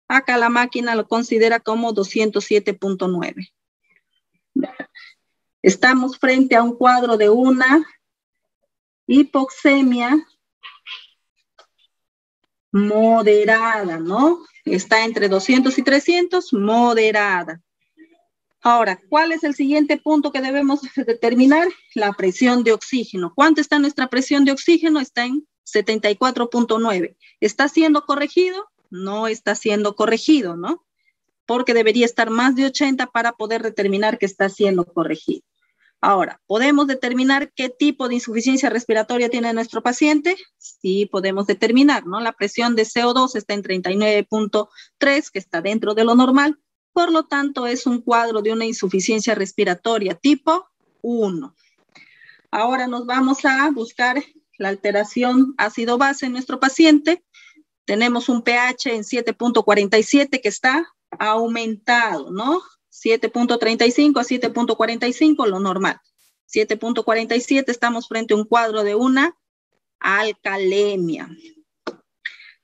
Acá la máquina lo considera como 207.9. Estamos frente a un cuadro de una hipoxemia moderada, ¿no? Está entre 200 y 300, moderada. Ahora, ¿cuál es el siguiente punto que debemos determinar? La presión de oxígeno. ¿Cuánto está nuestra presión de oxígeno? Está en 74.9. ¿Está siendo corregido? No está siendo corregido, ¿no? Porque debería estar más de 80 para poder determinar que está siendo corregido. Ahora, ¿podemos determinar qué tipo de insuficiencia respiratoria tiene nuestro paciente? Sí, podemos determinar, ¿no? La presión de CO2 está en 39.3, que está dentro de lo normal. Por lo tanto, es un cuadro de una insuficiencia respiratoria tipo 1. Ahora nos vamos a buscar la alteración ácido-base en nuestro paciente. Tenemos un pH en 7.47 que está aumentado, ¿no? 7.35 a 7.45, lo normal. 7.47, estamos frente a un cuadro de una alcalemia.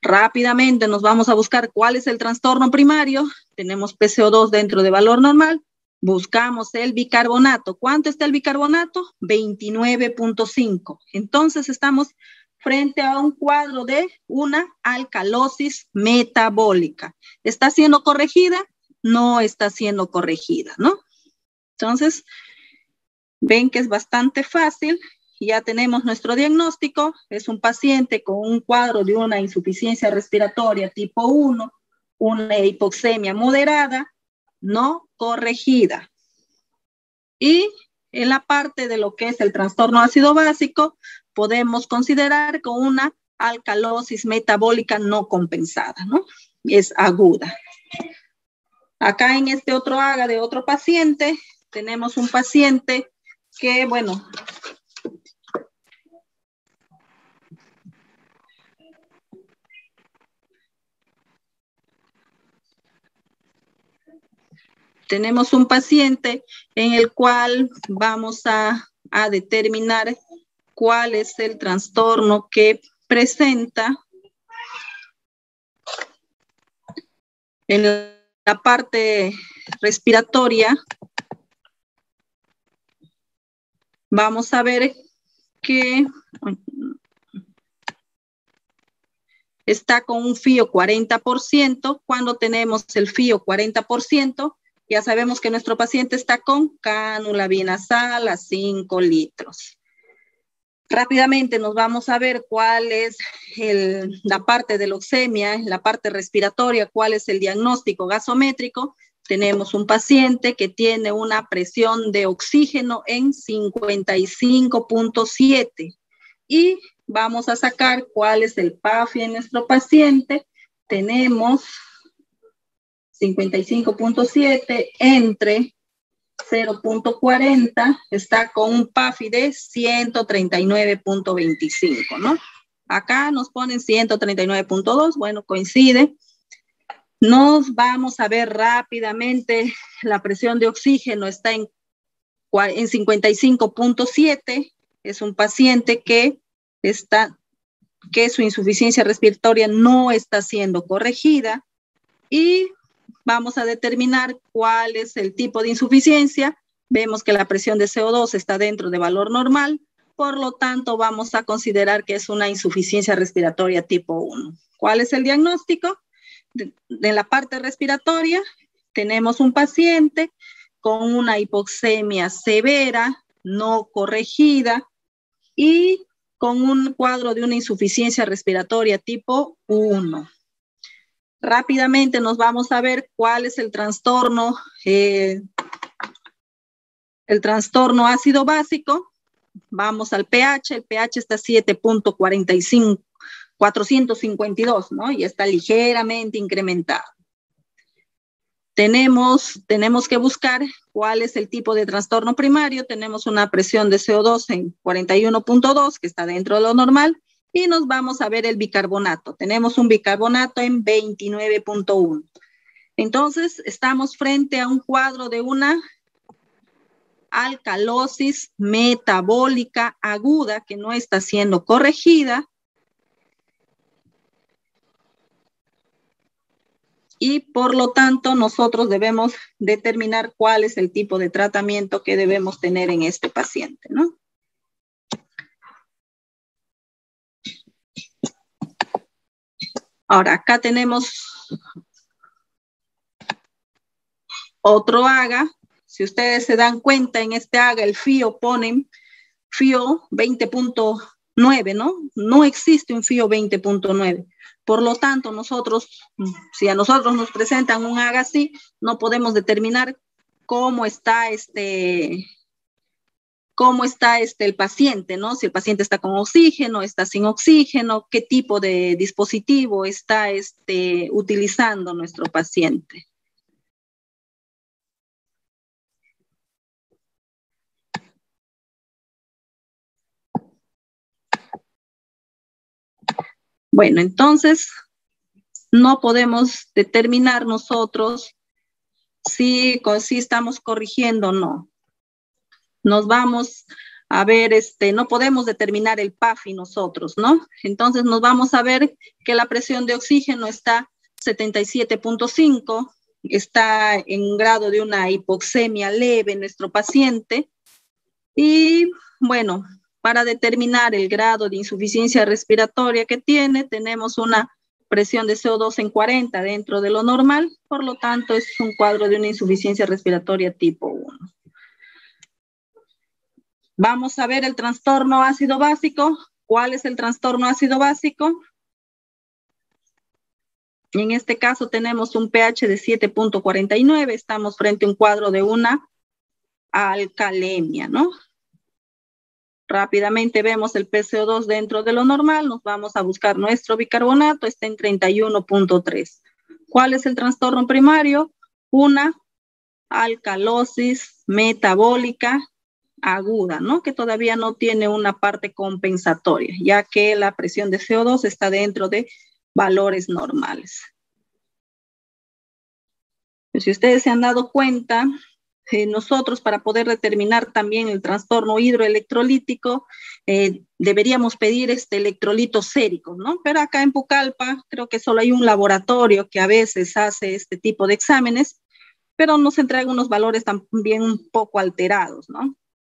Rápidamente nos vamos a buscar cuál es el trastorno primario. Tenemos PCO2 dentro de valor normal. Buscamos el bicarbonato. ¿Cuánto está el bicarbonato? 29.5. Entonces estamos frente a un cuadro de una alcalosis metabólica. ¿Está siendo corregida? No está siendo corregida, ¿no? Entonces, ven que es bastante fácil. Ya tenemos nuestro diagnóstico. Es un paciente con un cuadro de una insuficiencia respiratoria tipo 1, una hipoxemia moderada, no corregida. Y en la parte de lo que es el trastorno ácido básico, podemos considerar con una alcalosis metabólica no compensada, ¿no? Es aguda. Acá en este otro AGA de otro paciente, tenemos un paciente que, bueno, tenemos un paciente en el cual vamos a determinar cuál es el trastorno que presenta en la parte respiratoria. Vamos a ver que está con un FIO 40%. Cuando tenemos el FIO 40%, Ya sabemos que nuestro paciente está con cánula binasal a 5 litros. Rápidamente nos vamos a ver cuál es la parte de leucemia, la parte respiratoria, cuál es el diagnóstico gasométrico. Tenemos un paciente que tiene una presión de oxígeno en 55.7 y vamos a sacar cuál es el PAFI en nuestro paciente. Tenemos 55.7 entre 0.40, está con un PAFI de 139.25, ¿no? Acá nos ponen 139.2, bueno, coincide. Nos vamos a ver rápidamente, la presión de oxígeno está en 55.7, es un paciente que su insuficiencia respiratoria no está siendo corregida y vamos a determinar cuál es el tipo de insuficiencia. Vemos que la presión de CO2 está dentro de valor normal, por lo tanto vamos a considerar que es una insuficiencia respiratoria tipo 1. ¿Cuál es el diagnóstico? De la parte respiratoria tenemos un paciente con una hipoxemia severa, no corregida y con un cuadro de una insuficiencia respiratoria tipo 1. Rápidamente nos vamos a ver cuál es el trastorno ácido básico. Vamos al pH, el pH está 7.45, 452, ¿no? Y está ligeramente incrementado. Tenemos que buscar cuál es el tipo de trastorno primario. Tenemos una presión de CO2 en 41.2, que está dentro de lo normal, y nos vamos a ver el bicarbonato. Tenemos un bicarbonato en 29.1. Entonces, estamos frente a un cuadro de una alcalosis metabólica aguda que no está siendo corregida. Y por lo tanto, nosotros debemos determinar cuál es el tipo de tratamiento que debemos tener en este paciente, ¿no? Ahora, acá tenemos otro AGA. Si ustedes se dan cuenta, en este AGA el FIO ponen FIO 20.9, ¿no? No existe un FIO 20.9. Por lo tanto, si a nosotros nos presentan un AGA así, no podemos determinar cómo está el paciente, ¿no? Si el paciente está con oxígeno, está sin oxígeno, qué tipo de dispositivo está utilizando nuestro paciente. Bueno, entonces no podemos determinar nosotros si estamos corrigiendo o no. Nos vamos a ver, no podemos determinar el PAFI nosotros, ¿no? Entonces nos vamos a ver que la presión de oxígeno está 77.5, está en grado de una hipoxemia leve en nuestro paciente. Y bueno, para determinar el grado de insuficiencia respiratoria que tiene, tenemos una presión de CO2 en 40 dentro de lo normal, por lo tanto es un cuadro de una insuficiencia respiratoria tipo 1. Vamos a ver el trastorno ácido básico. ¿Cuál es el trastorno ácido básico? En este caso tenemos un pH de 7.49, estamos frente a un cuadro de una alcalemia, ¿no? Rápidamente vemos el PCO2 dentro de lo normal, nos vamos a buscar nuestro bicarbonato, está en 31.3. ¿Cuál es el trastorno primario? Una alcalosis metabólica aguda, ¿no? Que todavía no tiene una parte compensatoria, ya que la presión de CO2 está dentro de valores normales. Si ustedes se han dado cuenta, nosotros para poder determinar también el trastorno hidroelectrolítico, deberíamos pedir electrolitos séricos, ¿no? Pero acá en Pucallpa creo que solo hay un laboratorio que a veces hace este tipo de exámenes, pero nos entrega unos valores también un poco alterados, ¿no?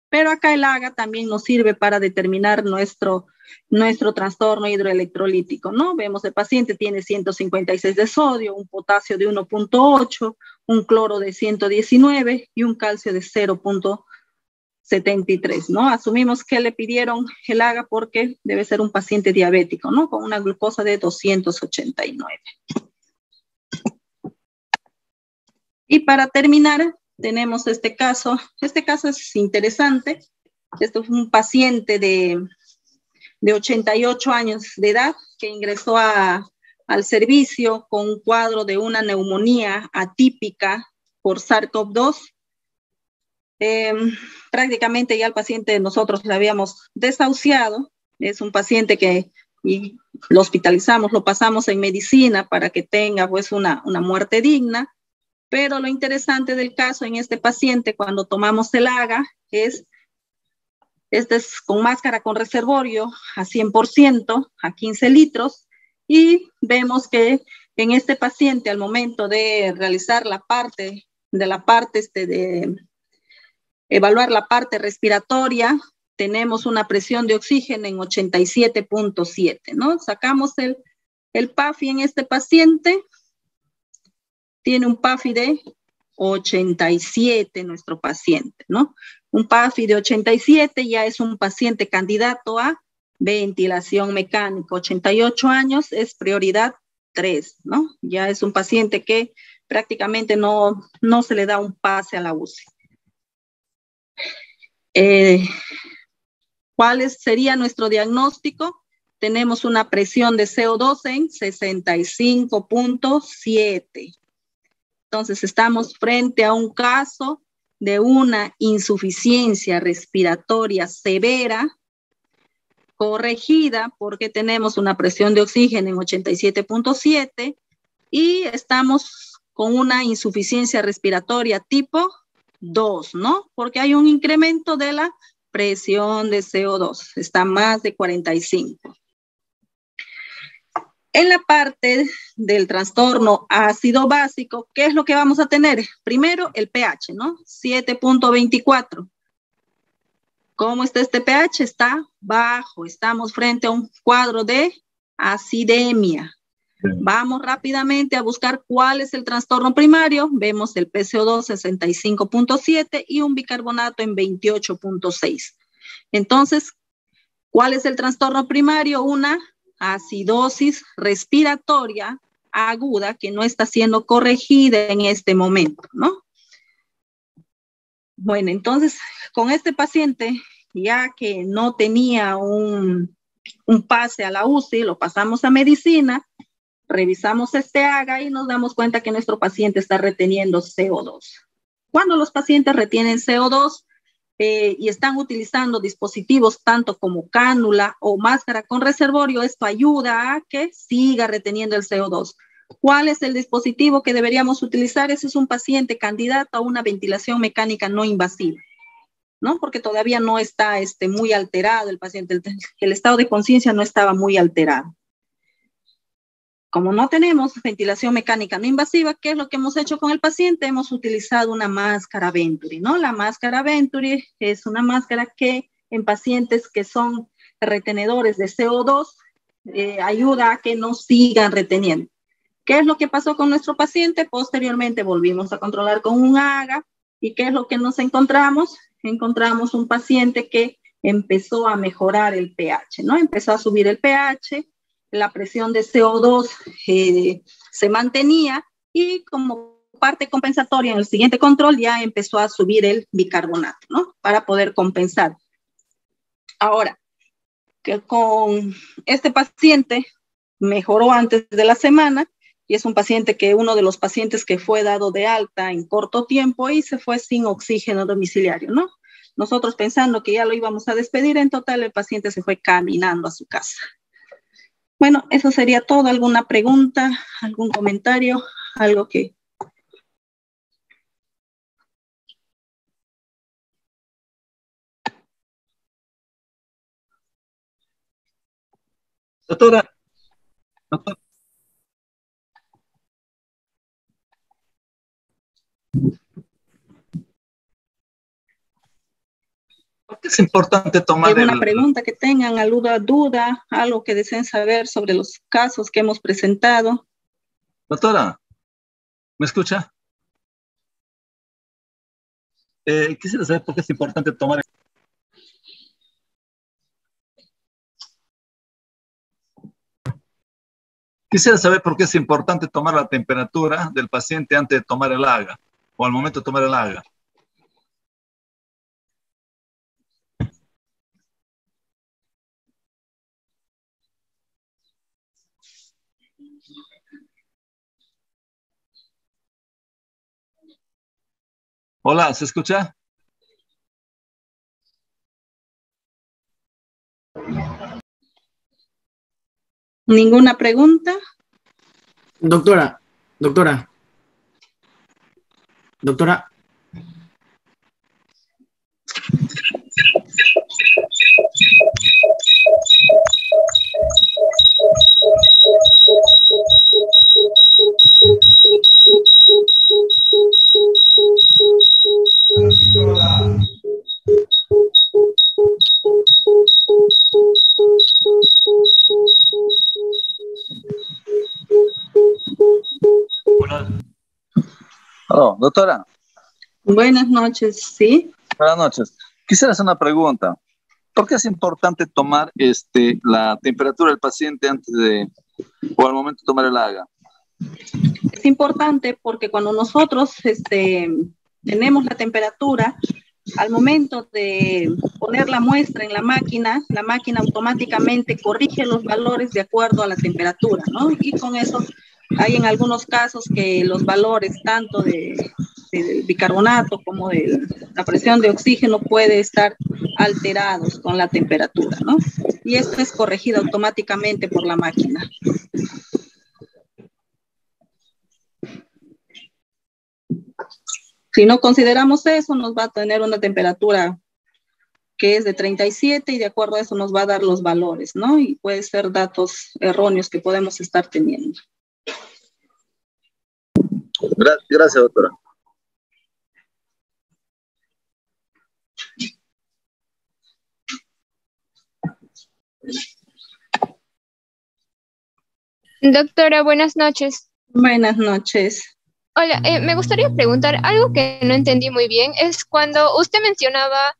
Pero acá el AGA también nos sirve para determinar nuestro nuestro trastorno hidroelectrolítico, ¿no? Vemos el paciente tiene 156 de sodio, un potasio de 1.8, un cloro de 119 y un calcio de 0.73, ¿no? Asumimos que le pidieron el AGA porque debe ser un paciente diabético, ¿no? Con una glucosa de 289. Y para terminar, tenemos este caso. Este caso es interesante. Esto fue un paciente de 88 años de edad que ingresó al servicio con un cuadro de una neumonía atípica por SARS-CoV-2. Prácticamente ya el paciente nosotros le habíamos desahuciado. Es un paciente que lo hospitalizamos, lo pasamos en medicina para que tenga pues una muerte digna. Pero lo interesante del caso en este paciente, cuando tomamos el AGA, este es con máscara con reservorio a 100%, a 15 litros, y vemos que en este paciente, al momento de realizar de evaluar la parte respiratoria, tenemos una presión de oxígeno en 87.7, ¿no? Sacamos el PAFI en este paciente. Tiene un PAFI de 87 nuestro paciente, ¿no? Un PAFI de 87 ya es un paciente candidato a ventilación mecánica. 88 años es prioridad 3, ¿no? Ya es un paciente que prácticamente no se le da un pase a la UCI. ¿Cuál sería nuestro diagnóstico? Tenemos una presión de CO2 en 65.7. Entonces, estamos frente a un caso de una insuficiencia respiratoria severa, corregida porque tenemos una presión de oxígeno en 87.7 y estamos con una insuficiencia respiratoria tipo 2, ¿no? Porque hay un incremento de la presión de CO2, está más de 45. En la parte del trastorno ácido básico, ¿qué es lo que vamos a tener? Primero, el pH, ¿no? 7.24. ¿Cómo está este pH? Está bajo. Estamos frente a un cuadro de acidemia. Vamos rápidamente a buscar cuál es el trastorno primario. Vemos el PCO2 65.7 y un bicarbonato en 28.6. Entonces, ¿cuál es el trastorno primario? Una acidosis respiratoria aguda que no está siendo corregida en este momento, ¿no? Bueno, entonces, con este paciente, ya que no tenía un pase a la UCI, lo pasamos a medicina, revisamos este AGA y nos damos cuenta que nuestro paciente está reteniendo CO2. Cuando los pacientes retienen CO2, y están utilizando dispositivos tanto como cánula o máscara con reservorio, esto ayuda a que siga reteniendo el CO2. ¿Cuál es el dispositivo que deberíamos utilizar? Ese es un paciente candidato a una ventilación mecánica no invasiva, ¿no? Porque todavía no está muy alterado el paciente, el estado de conciencia no estaba muy alterado. Como no tenemos ventilación mecánica no invasiva, ¿qué es lo que hemos hecho con el paciente? Hemos utilizado una máscara Venturi, ¿no? La máscara Venturi es una máscara que en pacientes que son retenedores de CO2 ayuda a que no sigan reteniendo. ¿Qué es lo que pasó con nuestro paciente? Posteriormente volvimos a controlar con un AGA. ¿Y qué es lo que nos encontramos? Encontramos un paciente que empezó a mejorar el pH, ¿no? Empezó a subir el pH, la presión de CO2 se mantenía y como parte compensatoria en el siguiente control ya empezó a subir el bicarbonato, ¿no? Para poder compensar. Ahora, que con este paciente mejoró antes de la semana y es un paciente uno de los pacientes que fue dado de alta en corto tiempo y se fue sin oxígeno domiciliario, ¿no? Nosotros pensando que ya lo íbamos a despedir, en total el paciente se fue caminando a su casa. Bueno, eso sería todo. ¿Alguna pregunta? ¿Algún comentario? ¿Algo que...? Doctora, ¿Por qué es importante tomar ¿Alguna pregunta que tengan, alguna duda, algo que deseen saber sobre los casos que hemos presentado? Doctora, ¿me escucha? Quisiera saber por qué es importante tomar... Quisiera saber por qué es importante tomar la temperatura del paciente antes de tomar el AGA o al momento de tomar el AGA. Hola, ¿se escucha? ¿Ninguna pregunta? Doctora. Aló, doctora. Buenas noches, ¿sí? Buenas noches. Quisiera hacer una pregunta. ¿Por qué es importante tomar la temperatura del paciente antes de o al momento de tomar el AGA? Es importante porque cuando nosotros tenemos la temperatura, al momento de poner la muestra en la máquina automáticamente corrige los valores de acuerdo a la temperatura, ¿no? Y con eso hay en algunos casos que los valores tanto del bicarbonato como de la presión de oxígeno puede estar alterados con la temperatura, ¿no? Y esto es corregido automáticamente por la máquina. Si no consideramos eso, nos va a tener una temperatura que es de 37 y de acuerdo a eso nos va a dar los valores, ¿no? Y puede ser datos erróneos que podemos estar teniendo. Gracias, doctora. Doctora, buenas noches. Buenas noches. Hola, me gustaría preguntar algo que no entendí muy bien. Es cuando usted mencionaba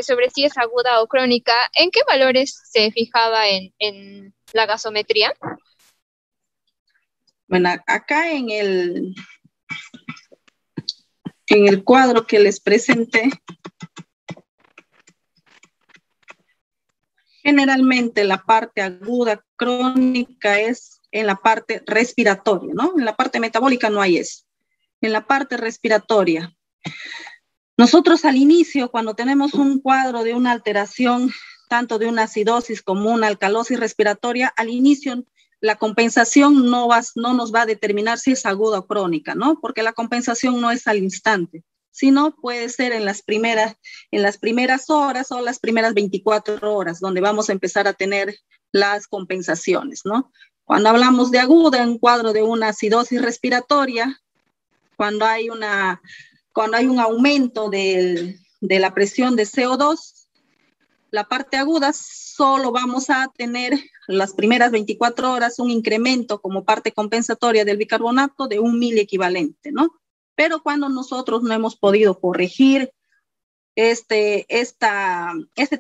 sobre si es aguda o crónica, ¿en qué valores se fijaba en la gasometría? Bueno, acá en el cuadro que les presenté, generalmente la parte aguda crónica es en la parte respiratoria, ¿no? En la parte metabólica no hay eso. En la parte respiratoria. Nosotros al inicio, cuando tenemos un cuadro de una alteración, tanto de una acidosis como una alcalosis respiratoria, al inicio la compensación no nos va a determinar si es aguda o crónica, ¿no? Porque la compensación no es al instante, sino puede ser en las primeras horas o las primeras 24 horas, donde vamos a empezar a tener las compensaciones, ¿no? Cuando hablamos de aguda, en un cuadro de una acidosis respiratoria, cuando hay un aumento de la presión de CO2, la parte aguda solo vamos a tener las primeras 24 horas un incremento como parte compensatoria del bicarbonato de 1 miliequivalente, ¿no? Pero cuando nosotros no hemos podido corregir este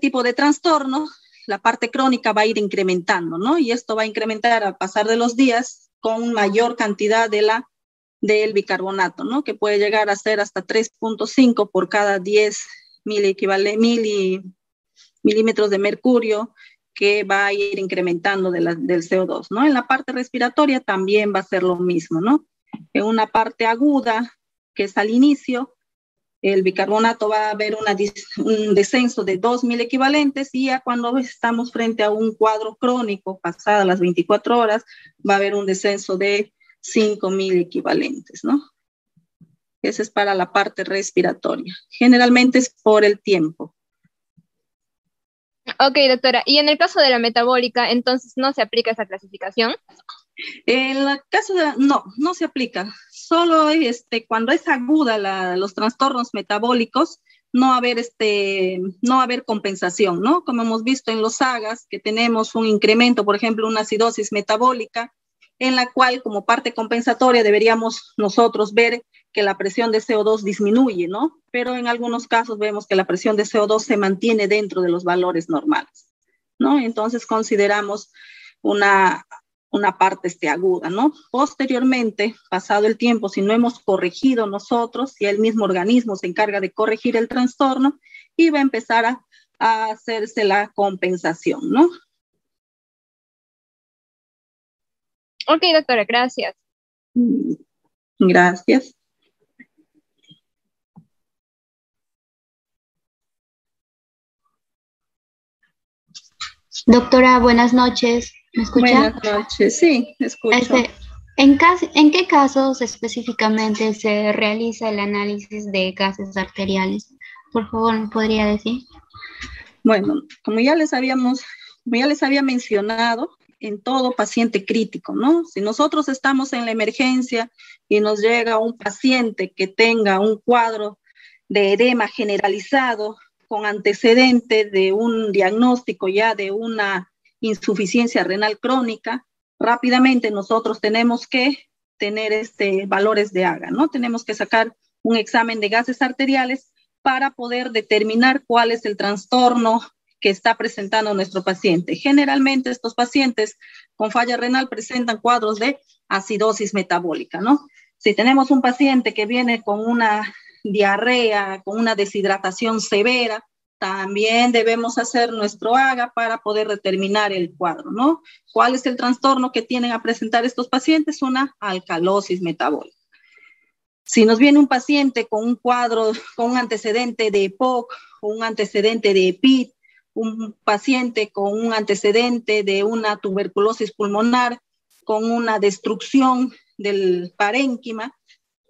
tipo de trastorno, la parte crónica va a ir incrementando, ¿no? Y esto va a incrementar al pasar de los días con mayor cantidad del bicarbonato, ¿no? Que puede llegar a ser hasta 3.5 por cada 10 milímetros de mercurio, que va a ir incrementando del CO2, ¿no? En la parte respiratoria también va a ser lo mismo, ¿no? En una parte aguda, que es al inicio, el bicarbonato va a haber un descenso de 2 miliequivalentes y ya cuando estamos frente a un cuadro crónico, pasadas las 24 horas, va a haber un descenso de 5 miliequivalentes, ¿no? Ese es para la parte respiratoria. Generalmente es por el tiempo. Ok, doctora. Y en el caso de la metabólica, entonces no se aplica esa clasificación. En el caso de no se aplica. Solo cuando es aguda los trastornos metabólicos, no haber compensación, ¿no? Como hemos visto en los sagas, que tenemos un incremento, por ejemplo, una acidosis metabólica, en la cual como parte compensatoria deberíamos nosotros ver que la presión de CO2 disminuye, ¿no? Pero en algunos casos vemos que la presión de CO2 se mantiene dentro de los valores normales, ¿no? Entonces consideramos una parte aguda, ¿no? Posteriormente, pasado el tiempo, si no hemos corregido nosotros, si el mismo organismo se encarga de corregir el trastorno, y va a empezar a hacerse la compensación, ¿no? Ok, doctora, gracias. Gracias. Doctora, buenas noches. ¿Me escucha? Buenas noches, sí, escucho. ¿En qué casos específicamente se realiza el análisis de gases arteriales? Por favor, ¿me podría decir? Bueno, como ya les había mencionado, en todo paciente crítico, ¿no? Si nosotros estamos en la emergencia y nos llega un paciente que tenga un cuadro de edema generalizado con antecedente de un diagnóstico ya de una insuficiencia renal crónica, rápidamente nosotros tenemos que tener valores de Haga, ¿no? Tenemos que sacar un examen de gases arteriales para poder determinar cuál es el trastorno que está presentando nuestro paciente. Generalmente estos pacientes con falla renal presentan cuadros de acidosis metabólica, ¿no? Si tenemos un paciente que viene con una diarrea, con una deshidratación severa, también debemos hacer nuestro Haga para poder determinar el cuadro, ¿no? ¿Cuál es el trastorno que tienen a presentar estos pacientes? Una alcalosis metabólica. Si nos viene un paciente con un cuadro, con un antecedente de EPOC o un antecedente de EPID, un paciente con un antecedente de una tuberculosis pulmonar, con una destrucción del parénquima,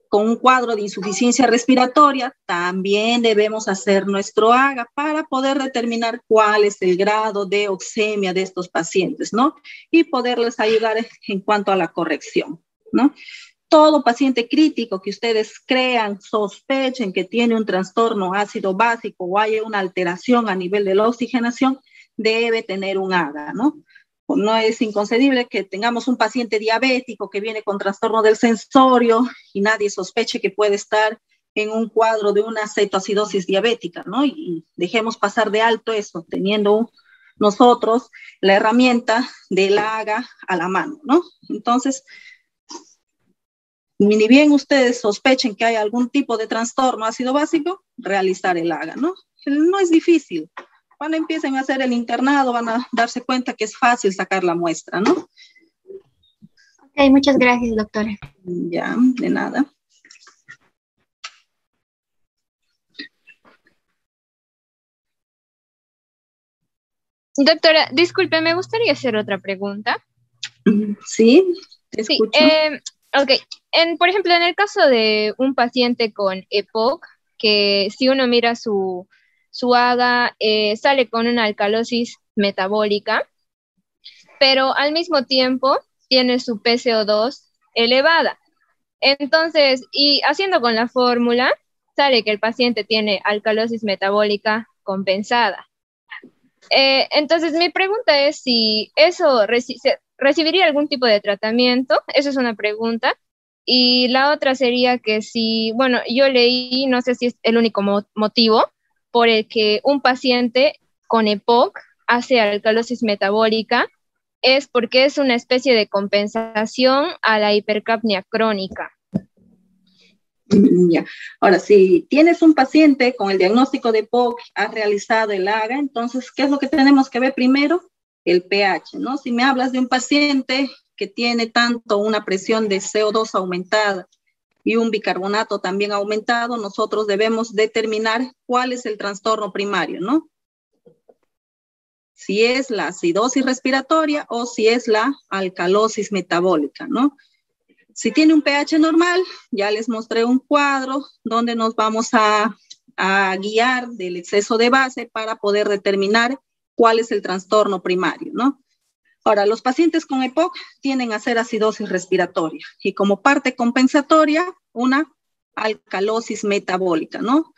con un cuadro de insuficiencia respiratoria, también debemos hacer nuestro Haga para poder determinar cuál es el grado de oxemia de estos pacientes, ¿no? Y poderles ayudar en cuanto a la corrección, ¿no? Todo paciente crítico que ustedes crean, sospechen que tiene un trastorno ácido básico o haya una alteración a nivel de la oxigenación, debe tener un Haga, ¿no? No es inconcebible que tengamos un paciente diabético que viene con trastorno del sensorio y nadie sospeche que puede estar en un cuadro de una cetoacidosis diabética, ¿no? Y dejemos pasar de alto eso, teniendo nosotros la herramienta del Haga a la mano, ¿no? Entonces, ni bien ustedes sospechen que hay algún tipo de trastorno ácido básico, realizar el Haga, ¿no? No es difícil. Cuando empiecen a hacer el internado van a darse cuenta que es fácil sacar la muestra, ¿no? Ok, muchas gracias, doctora. Ya, de nada. Doctora, disculpe, me gustaría hacer otra pregunta. Sí, te escucho. Sí, ok. Por ejemplo, en el caso de un paciente con EPOC, que si uno mira su Haga, sale con una alcalosis metabólica, pero al mismo tiempo tiene su PCO2 elevada. Entonces, y haciendo con la fórmula, sale que el paciente tiene alcalosis metabólica compensada. Entonces, mi pregunta es si eso recibiría algún tipo de tratamiento. Esa es una pregunta. Y la otra sería que si, bueno, yo leí, no sé si es el único motivo por el que un paciente con EPOC hace alcalosis metabólica, es porque es una especie de compensación a la hipercapnia crónica. Ya. Ahora, si tienes un paciente con el diagnóstico de EPOC, has realizado el Haga, entonces, ¿qué es lo que tenemos que ver primero? El pH, ¿no? Si me hablas de un paciente que tiene tanto una presión de CO2 aumentada y un bicarbonato también aumentado, nosotros debemos determinar cuál es el trastorno primario, ¿no? Si es la acidosis respiratoria o si es la alcalosis metabólica, ¿no? Si tiene un pH normal, ya les mostré un cuadro donde nos vamos a guiar del exceso de base para poder determinar cuál es el trastorno primario, ¿no? Ahora, los pacientes con EPOC tienden a hacer acidosis respiratoria y como parte compensatoria, una alcalosis metabólica, ¿no?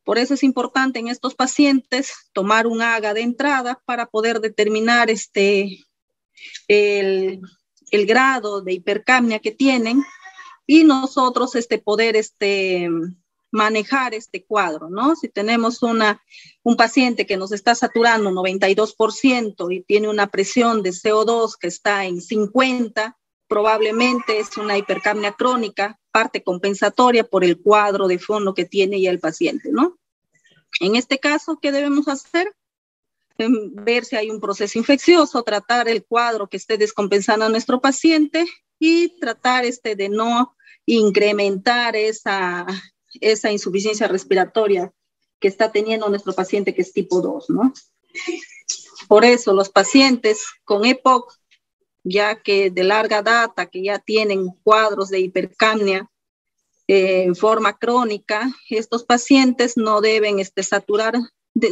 Por eso es importante en estos pacientes tomar un AGA de entrada para poder determinar el grado de hipercapnia que tienen y nosotros poder manejar este cuadro, ¿no? Si tenemos un paciente que nos está saturando 92% y tiene una presión de CO2 que está en 50, probablemente es una hipercapnia crónica, parte compensatoria por el cuadro de fondo que tiene ya el paciente, ¿no? En este caso, ¿qué debemos hacer? Ver si hay un proceso infeccioso, tratar el cuadro que esté descompensando a nuestro paciente y tratar de no incrementar esa insuficiencia respiratoria que está teniendo nuestro paciente que es tipo 2, ¿no? Por eso los pacientes con EPOC, ya que de larga data, que ya tienen cuadros de hipercapnia en forma crónica, estos pacientes no deben saturar,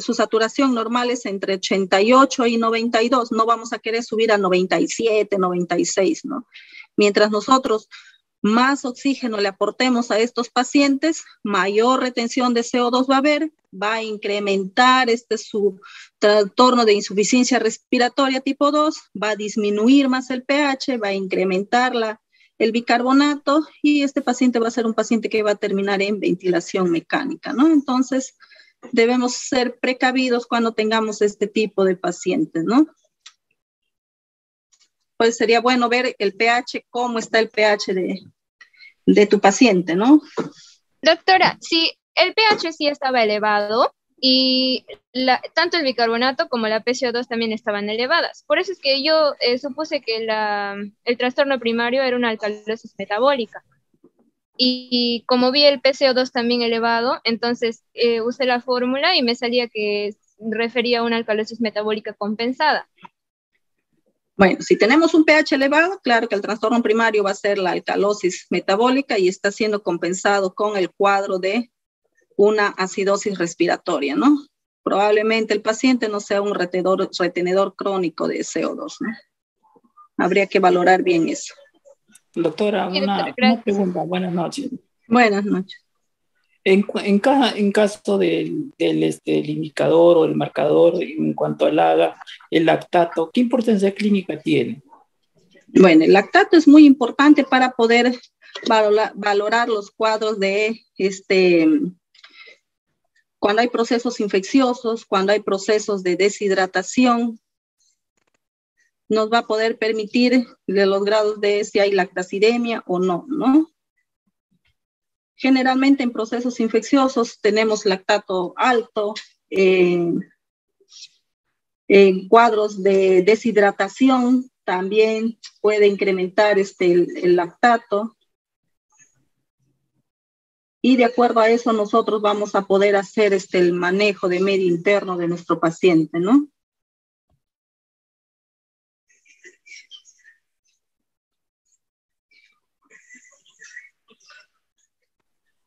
su saturación normal es entre 88 y 92, no vamos a querer subir a 97, 96, ¿no? Mientras nosotros más oxígeno le aportemos a estos pacientes, mayor retención de CO2 va a haber, va a incrementar su trastorno de insuficiencia respiratoria tipo 2, va a disminuir más el pH, va a incrementar el bicarbonato y este paciente va a ser un paciente que va a terminar en ventilación mecánica, ¿no? Entonces, debemos ser precavidos cuando tengamos este tipo de pacientes, ¿no? Pues sería bueno ver el pH, cómo está el pH de tu paciente, ¿no? Doctora, sí, el pH sí estaba elevado y tanto el bicarbonato como la PCO2 también estaban elevadas. Por eso es que yo supuse que el trastorno primario era una alcalosis metabólica. Y como vi el PCO2 también elevado, entonces usé la fórmula y me salía que refería a una alcalosis metabólica compensada. Bueno, si tenemos un pH elevado, claro que el trastorno primario va a ser la alcalosis metabólica y está siendo compensado con el cuadro de una acidosis respiratoria, ¿no? Probablemente el paciente no sea un retenedor crónico de CO2, ¿no? Habría que valorar bien eso. Doctora, una pregunta. Buenas noches. Buenas noches. En caso del indicador o el marcador en cuanto al AGA, el lactato, ¿qué importancia clínica tiene? Bueno, el lactato es muy importante para poder valorar los cuadros de cuando hay procesos infecciosos, cuando hay procesos de deshidratación, nos va a poder permitir de los grados de si hay lactacidemia o no, ¿no? Generalmente en procesos infecciosos tenemos lactato alto, en cuadros de deshidratación también puede incrementar el lactato. Y de acuerdo a eso nosotros vamos a poder hacer el manejo de medio interno de nuestro paciente, ¿no?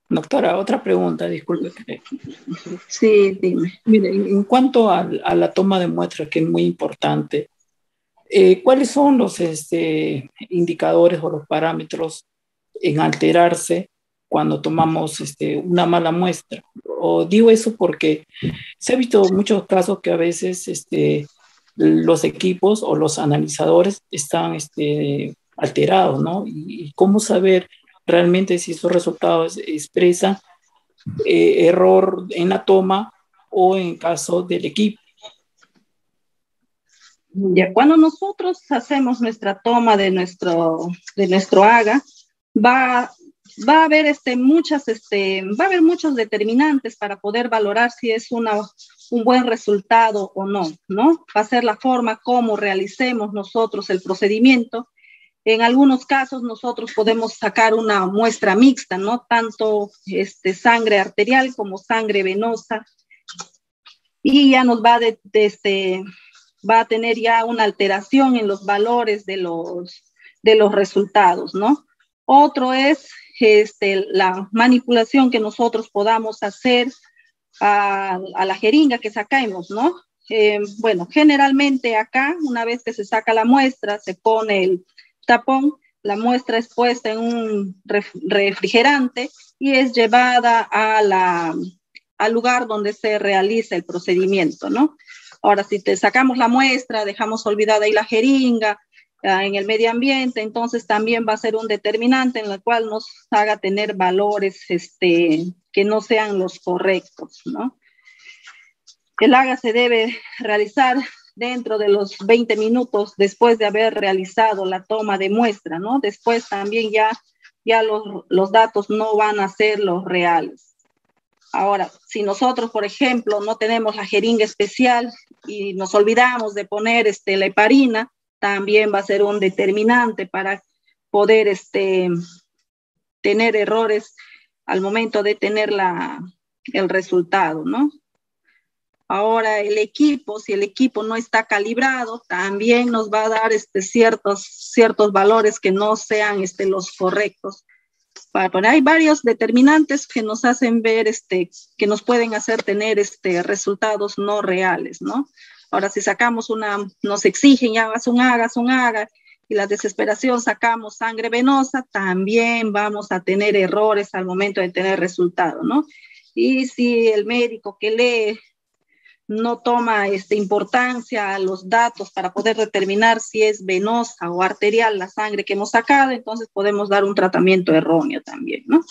Doctora, otra pregunta, disculpe. Sí, dime. Mire, en cuanto a la toma de muestra, que es muy importante, ¿cuáles son los indicadores o los parámetros en alterarse cuando tomamos una mala muestra? O digo eso porque se ha visto muchos casos que a veces los equipos o los analizadores están alterados, ¿no? Y cómo saber realmente si esos resultados expresan error en la toma o en caso del equipo. Ya, cuando nosotros hacemos nuestra toma de nuestro AGA, va a haber va a haber muchos determinantes para poder valorar si es un buen resultado o no, ¿no? Va a ser la forma como realicemos nosotros el procedimiento. En algunos casos nosotros podemos sacar una muestra mixta, ¿no? Tanto sangre arterial como sangre venosa. Y ya nos va va a tener ya una alteración en los valores de los resultados, ¿no? Otro es la manipulación que nosotros podamos hacer a la jeringa que saquemos, ¿no? Bueno, generalmente acá, una vez que se saca la muestra, se pone el tapón, la muestra es puesta en un refrigerante y es llevada a al lugar donde se realiza el procedimiento, ¿no? Ahora, si te sacamos la muestra, dejamos olvidada ahí la jeringa, en el medio ambiente, entonces también va a ser un determinante en el cual nos haga tener valores que no sean los correctos, ¿no? El AGA se debe realizar dentro de los 20 minutos después de haber realizado la toma de muestra, ¿no? Después también ya los datos no van a ser los reales. Ahora, si nosotros, por ejemplo, no tenemos la jeringa especial y nos olvidamos de poner la heparina, también va a ser un determinante para poder tener errores al momento de tener el resultado, ¿no? Ahora, el equipo, si el equipo no está calibrado, también nos va a dar ciertos valores que no sean los correctos. Bueno, hay varios determinantes que nos hacen ver, que nos pueden hacer tener resultados no reales, ¿no? Ahora, si sacamos nos exigen, ya hagas un AGA, y la desesperación sacamos sangre venosa, también vamos a tener errores al momento de tener resultado, ¿no? Y si el médico que lee no toma importancia a los datos para poder determinar si es venosa o arterial la sangre que hemos sacado, entonces podemos dar un tratamiento erróneo también, ¿no?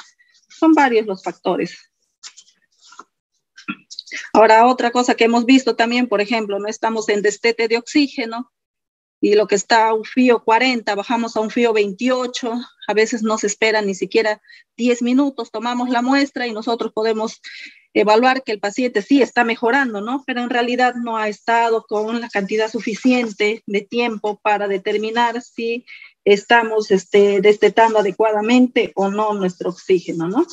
Son varios los factores. Ahora, otra cosa que hemos visto también, por ejemplo, no estamos en destete de oxígeno y lo que está a un FIO 40, bajamos a un FIO 28, a veces no se espera ni siquiera 10 minutos, tomamos la muestra y nosotros podemos evaluar que el paciente sí está mejorando, ¿no? Pero en realidad no ha estado con la cantidad suficiente de tiempo para determinar si estamos destetando adecuadamente o no nuestro oxígeno, ¿no?